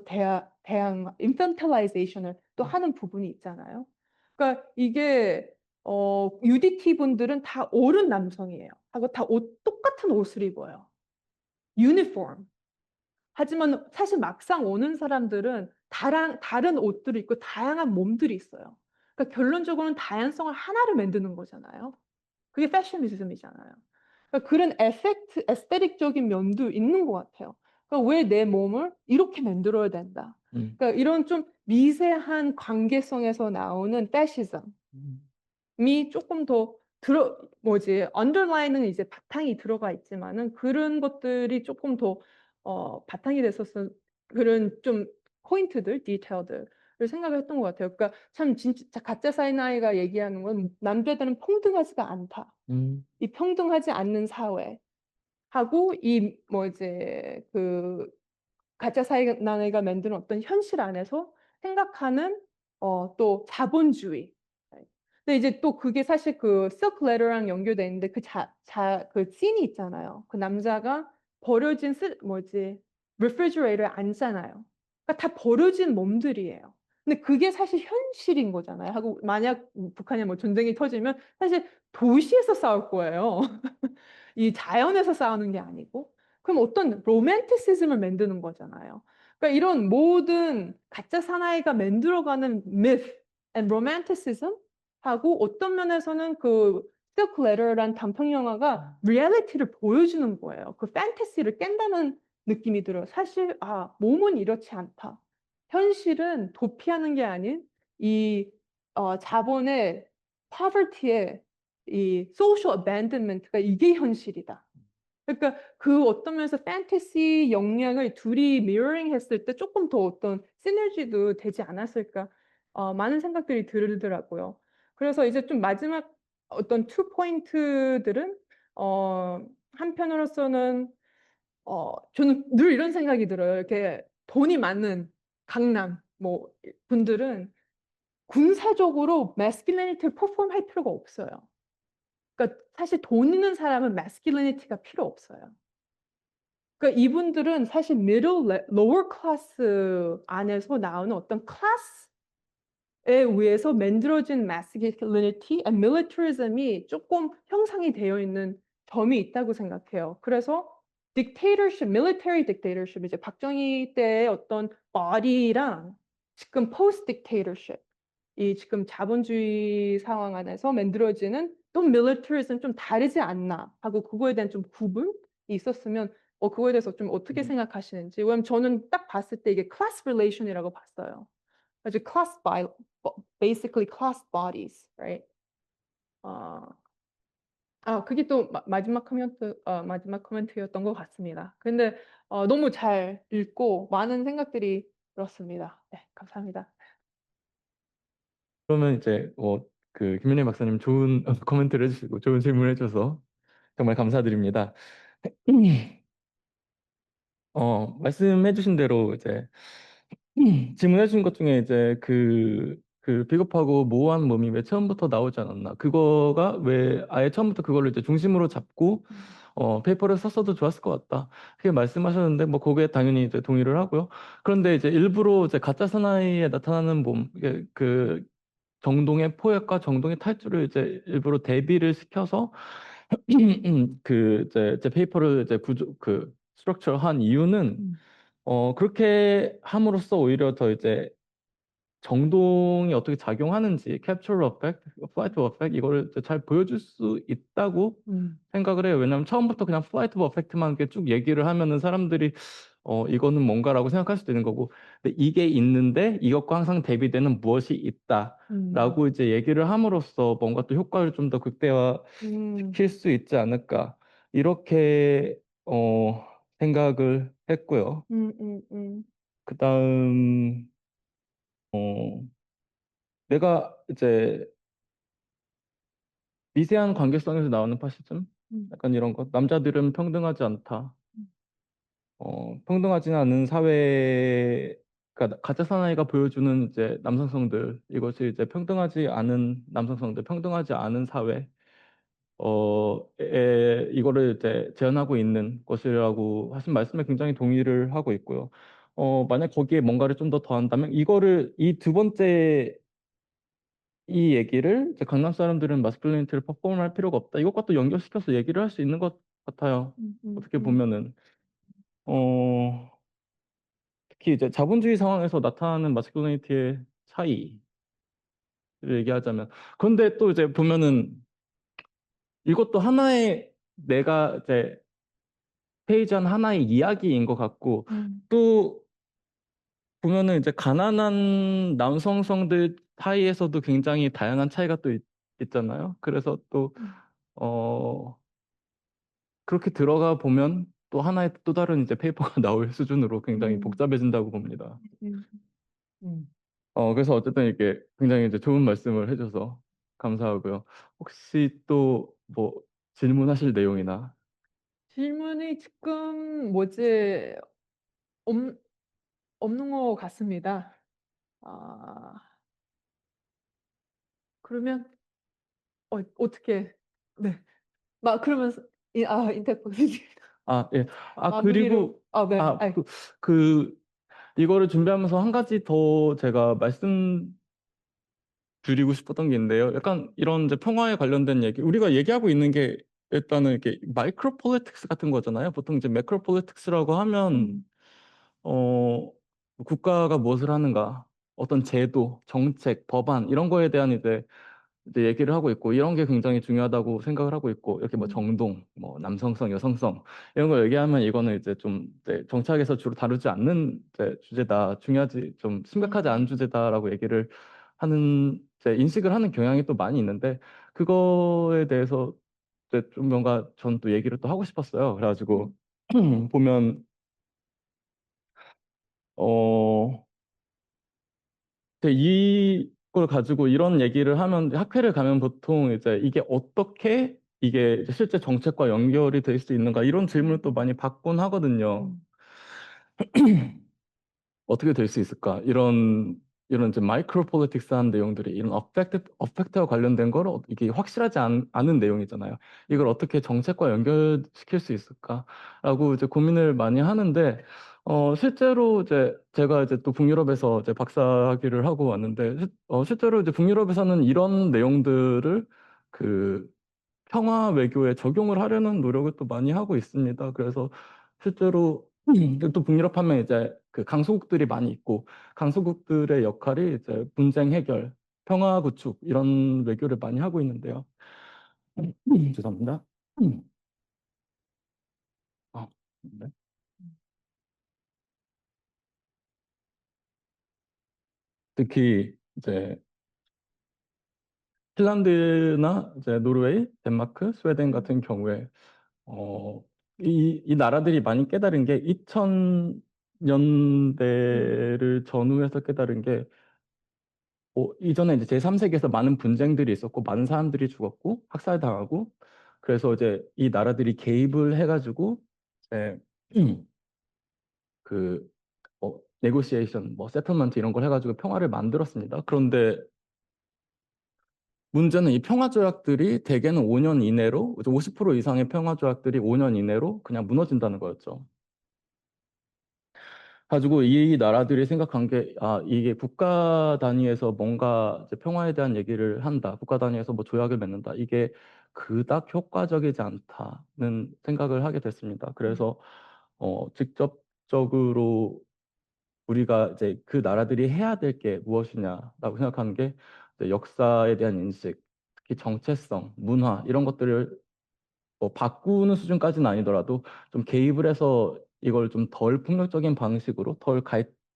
infantilization을 또 하는 부분이 있잖아요. 그러니까 이게 UDT 분들은 다 어른 남성이에요. 하고 다 똑같은 옷을 입어요. 유니폼. 하지만 사실 막상 오는 사람들은 다른 옷들을 입고 다양한 몸들이 있어요. 그러니까 결론적으로는 다양성을 하나를 만드는 거잖아요. 그게 패셔니즘이잖아요. 그러니까 그런 에스테틱적인 면도 있는 것 같아요. 그러니까 왜 내 몸을 이렇게 만들어야 된다. 그러니까 이런 좀 미세한 관계성에서 나오는 패시즘이 조금 더 underline은 이제 바탕이 들어가 있지만은 그런 것들이 조금 더 바탕이 됐었던 그런 좀 포인트들, 디테일들을 생각을 했던 것 같아요. 그러니까 참 진짜 가짜 사나이가 얘기하는 건 남자들은 평등하지가 않다. 이 평등하지 않는 사회 하고 이 그 가짜 사나이가 만드는 어떤 현실 안에서 생각하는 또 자본주의. 근데 이제 또 그게 사실 그 silk letter랑 연결돼 있는데 그 씬이 있잖아요. 그 남자가 버려진 refrigerator에 앉잖아요. 그러니까 다 버려진 몸들이에요. 근데 그게 사실 현실인 거잖아요. 하고 만약 북한이 뭐 전쟁이 터지면 사실 도시에서 싸울 거예요. 이 자연에서 싸우는 게 아니고. 그럼 어떤 로맨티시즘을 만드는 거잖아요. 그러니까 이런 모든 가짜 사나이가 만들어가는 myth and romanticism 하고 어떤 면에서는 그 Silk Letter란 단편 영화가 리얼리티를 보여주는 거예요. 그 판타지를 깬다는 느낌이 들어요. 사실 몸은 이렇지 않다. 현실은 도피하는 게 아닌 이 자본의 poverty의 이 social abandonment가 이게 현실이다. 그러니까 그 어떤 면에서 판타지 역량을 둘이 미러링 했을 때 조금 더 어떤 시너지도 되지 않았을까 많은 생각들이 들더라고요. 그래서 이제 좀 마지막 어떤 투 포인트들은 한편으로서는 저는 늘 이런 생각이 들어요. 이렇게 돈이 많은 강남 뭐 분들은 군사적으로 마스큘리니티를 퍼폼할 필요가 없어요. 그러니까 사실 돈 있는 사람은 마스큘리니티가 필요 없어요. 그러니까 이분들은 사실 lower class 안에서 나오는 어떤 클래스에 의해서 만들어진 masculinity and militarism이 조금 형성이 되어 있는 점이 있다고 생각해요. 그래서 dictatorship, military dictatorship, 이제 박정희 때의 어떤 body랑 지금 post dictatorship, 이 지금 자본주의 상황 안에서 만들어지는 또 militarism 좀 다르지 않나 하고 그거에 대한 좀 구분이 있었으면 그거에 대해서 좀 어떻게 생각하시는지. 왜냐면 저는 딱 봤을 때 이게 class relation이라고 봤어요. 아주 basically class bodies, right? 어, 그게 또 마지막 코멘트였던 것 같습니다. 근데 너무 잘 읽고 많은 생각들이 들었습니다. 네, 감사합니다. 그러면 이제 그 김윤혜 박사님 좋은 코멘트를 해주시고 좋은 질문을 해줘서 정말 감사드립니다. 말씀해주신 대로 이제 질문해주신 것 중에 이제 그 비겁하고 모호한 몸이 왜 처음부터 나오지 않았나? 그거가 왜 아예 처음부터 그걸로 이제 중심으로 잡고 페이퍼를 썼어도 좋았을 것 같다. 그렇게 말씀하셨는데 뭐 거기에 당연히 이제 동의를 하고요. 그런데 이제 일부러 이제 가짜 사나이에 나타나는 몸, 이게 그 정동의 포획과 정동의 탈주를 이제 일부러 대비를 시켜서 그 이제 페이퍼를 이제 그 스트럭처한 이유는 그렇게 함으로써 오히려 더 이제 정동이 어떻게 작용하는지 capture effect, flight effect 이거를 이제 잘 보여줄 수 있다고 생각을 해요. 왜냐하면 처음부터 그냥 flight effect만 이렇게 쭉 얘기를 하면은 사람들이 이거는 뭔가라고 생각할 수도 있는 거고, 근데 이게 있는데 이것과 항상 대비되는 무엇이 있다라고 이제 얘기를 함으로써 뭔가 또 효과를 좀 더 극대화시킬 수 있지 않을까 이렇게 생각을 했고요. 그다음 내가 이제 미세한 관계성에서 나오는 파시즘? 약간 이런 것. 남자들은 평등하지 않다. 평등하지 않은 사회, 그러니까 가짜 사나이가 보여주는 이제 남성성들, 이것이 이제 평등하지 않은 남성성들, 평등하지 않은 사회, 이거를 이제 재현하고 있는 것이라고 하신 말씀에 굉장히 동의를 하고 있고요. 만약 거기에 뭔가를 좀 더 더한다면, 이 두 번째 이 얘기를 이제 강남 사람들은 마스큘리니티를 퍼폼할 필요가 없다. 이것과 또 연결시켜서 얘기를 할 수 있는 것 같아요. 어떻게 보면은 특히 이제 자본주의 상황에서 나타나는 마스큘리니티의 차이를 얘기하자면, 그런데 또 이제 보면은 이것도 하나의 내가 이제 페이지한 하나의 이야기인 것 같고, 또 보면은 이제 가난한 남성성들 사이에서도 굉장히 다양한 차이가 또 있잖아요. 그래서 또 그렇게 들어가 보면 또 하나의 또 다른 이제 페이퍼가 나올 수준으로 굉장히 복잡해진다고 봅니다. 그래서 어쨌든 이렇게 굉장히 이제 좋은 말씀을 해줘서 감사하고요. 혹시 또 뭐 질문하실 내용이나 질문이 지금 뭐지 없, 없는 것 같습니다. 그러면 어떻게 네. 그러면서 인터포스 예. 마무리로 그리고 네. 그 이거를 준비하면서 한 가지 더 제가 말씀드리고 싶었던 게 있는데요. 약간 이런 이제 평화에 관련된 얘기, 우리가 얘기하고 있는 게 일단은 이렇게 마이크로 폴리틱스 같은 거잖아요. 보통 이제 매크로 폴리틱스라고 하면 국가가 무엇을 하는가, 어떤 제도, 정책, 법안 이런 거에 대한 이제 얘기를 하고 있고 이런 게 굉장히 중요하다고 생각을 하고 있고 이렇게 뭐 정동, 뭐 남성성, 여성성 이런 거 얘기하면 이거는 이제 좀 이제 정치학에서 주로 다루지 않는 이제 주제다, 중요하지 좀 심각하지 않은 주제다라고 얘기를 하는 이제 인식을 하는 경향이 또 많이 있는데 그거에 대해서 이제 좀 뭔가 전 또 얘기를 또 하고 싶었어요. 그래가지고 보면 어 이걸 가지고 이런 얘기를 하면 학회를 가면 보통 이제 이게 어떻게 이게 이제 실제 정책과 연결이 될 수 있는가 이런 질문을 또 많이 받곤 하거든요. 어떻게 될 수 있을까? 이런 이제 마이크로 폴리틱스한 내용들이 이런 어펙트와 관련된 거를 이게 확실하지 않은 내용이잖아요. 이걸 어떻게 정책과 연결시킬 수 있을까라고 이제 고민을 많이 하는데 실제로 이제 제가 이제 또 북유럽에서 이제 박사학위를 하고 왔는데 실제로 이제 북유럽에서는 이런 내용들을 그 평화 외교에 적용을 하려는 노력을 또 많이 하고 있습니다. 그래서 실제로 또 북유럽 하면 이제 그 강소국들이 많이 있고 강소국들의 역할이 이제 분쟁 해결, 평화 구축 이런 외교를 많이 하고 있는데요. 죄송합니다. 아, 네. 특히 이제 핀란드나 이제 노르웨이, 덴마크, 스웨덴 같은 경우에 어, 이 나라들이 많이 깨달은 게 2000년대를 전후해서 깨달은 게 이전에 이제 제3세기에서 많은 분쟁들이 있었고 많은 사람들이 죽었고 학살당하고 그래서 이제 이 나라들이 개입을 해가지고 이제 그 네고시에이션, 뭐 세틀먼트 이런 걸 해가지고 평화를 만들었습니다. 그런데 문제는 이 평화 조약들이 대개는 5년 이내로 50% 이상의 평화 조약들이 5년 이내로 그냥 무너진다는 거였죠. 가지고 이 나라들이 생각한 게, 이게 국가 단위에서 뭔가 이제 평화에 대한 얘기를 한다. 국가 단위에서 뭐 조약을 맺는다. 이게 그닥 효과적이지 않다는 생각을 하게 됐습니다. 그래서 직접적으로 우리가 이제 그 나라들이 해야 될 게 무엇이냐라고 생각하는 게 이제 역사에 대한 인식, 특히 정체성, 문화 이런 것들을 뭐 바꾸는 수준까지는 아니더라도 좀 개입을 해서 이걸 좀 덜 폭력적인 방식으로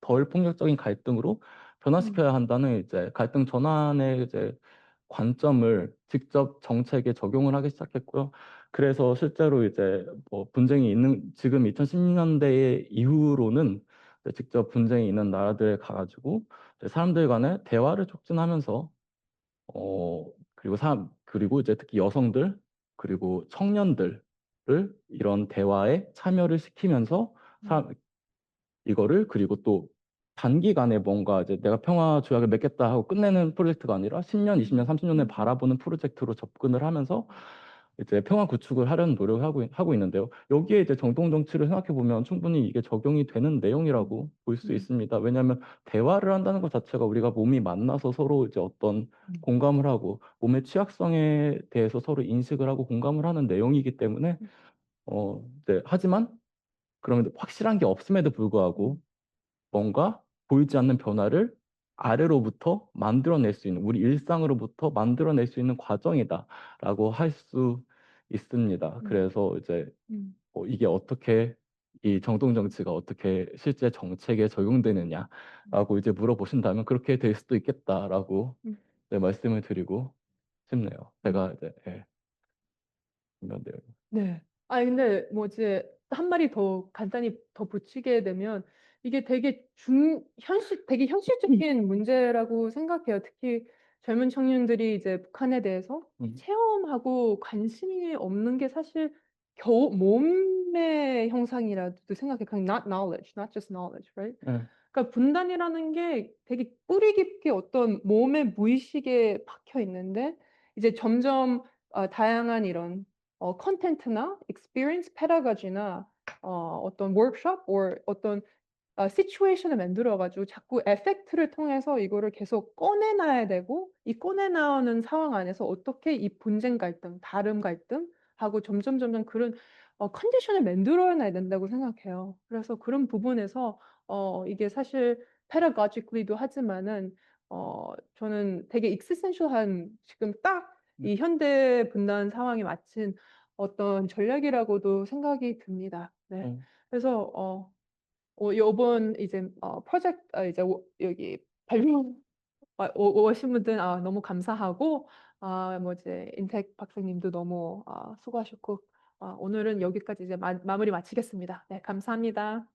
덜 폭력적인 갈등으로 변화시켜야 한다는 이제 갈등 전환의 이제 관점을 직접 정책에 적용을 하기 시작했고요. 그래서 실제로 이제 뭐 분쟁이 있는 지금 2010년대 이후로는 이제 직접 분쟁이 있는 나라들에 가가지고 이제 사람들 간의 대화를 촉진하면서 그리고 이제 특히 여성들, 그리고 청년들을 이런 대화에 참여를 시키면서 사, 이거를 그리고 또 단기간에 뭔가 이제 내가 평화 조약을 맺겠다 하고 끝내는 프로젝트가 아니라 10년, 20년, 30년을 바라보는 프로젝트로 접근을 하면서 이제 평화 구축을 하려는 노력을 하고 있는데요. 여기에 이제 정통 정치를 생각해 보면 충분히 이게 적용이 되는 내용이라고 볼 수 있습니다. 왜냐하면 대화를 한다는 것 자체가 우리가 몸이 만나서 서로 이제 어떤 공감을 하고 몸의 취약성에 대해서 서로 인식을 하고 공감을 하는 내용이기 때문에 이제 하지만 그러면 확실한 게 없음에도 불구하고 뭔가 보이지 않는 변화를 아래로부터 만들어낼 수 있는 우리 일상으로부터 만들어낼 수 있는 과정이다라고 할 수 있습니다. 그래서 이제 이게 어떻게 이 정동 정치가 어떻게 실제 정책에 적용되느냐라고 이제 물어보신다면 그렇게 될 수도 있겠다라고 네, 말씀을 드리고 싶네요. 제가 이제 이런 내용. 네. 아니 근데 뭐 이제 한 마디 더 간단히 더 붙이게 되면 이게 되게 현실적인 문제라고 생각해요. 특히 젊은 청년들이 이제 북한에 대해서 음, 체험하고 관심이 없는 게 사실 겨우 몸의 형상이라도 생각해. 그냥 not knowledge, not just knowledge, right? 네, 그러니까 분단이라는 게 되게 뿌리 깊게 어떤 몸의 무의식에 박혀 있는데 이제 점점 다양한 이런 컨텐츠나 experience pedagogy나 어떤 workshop or 어떤 시츄에이션을 만들어 가지고 자꾸 에펙트를 통해서 이거를 계속 꺼내 놔야 되고 이 꺼내 나오는 상황 안에서 어떻게 이 분쟁 갈등, 다름 갈등하고 점점 그런 컨디션을 만들어 놔야 된다고 생각해요. 그래서 그런 부분에서 이게 사실 pedagogically도 하지만은 저는 되게 existential한 지금 딱 이 현대 분단 상황에 맞춘 어떤 전략이라고도 생각이 듭니다. 네. 어. 그래서 요번 이제 프로젝트 이제 여기 발표 오신 분들 너무 감사하고 뭐 이제 인텍 박사님도 너무 수고하셨고 오늘은 여기까지 이제 마무리 마치겠습니다. 네, 감사합니다.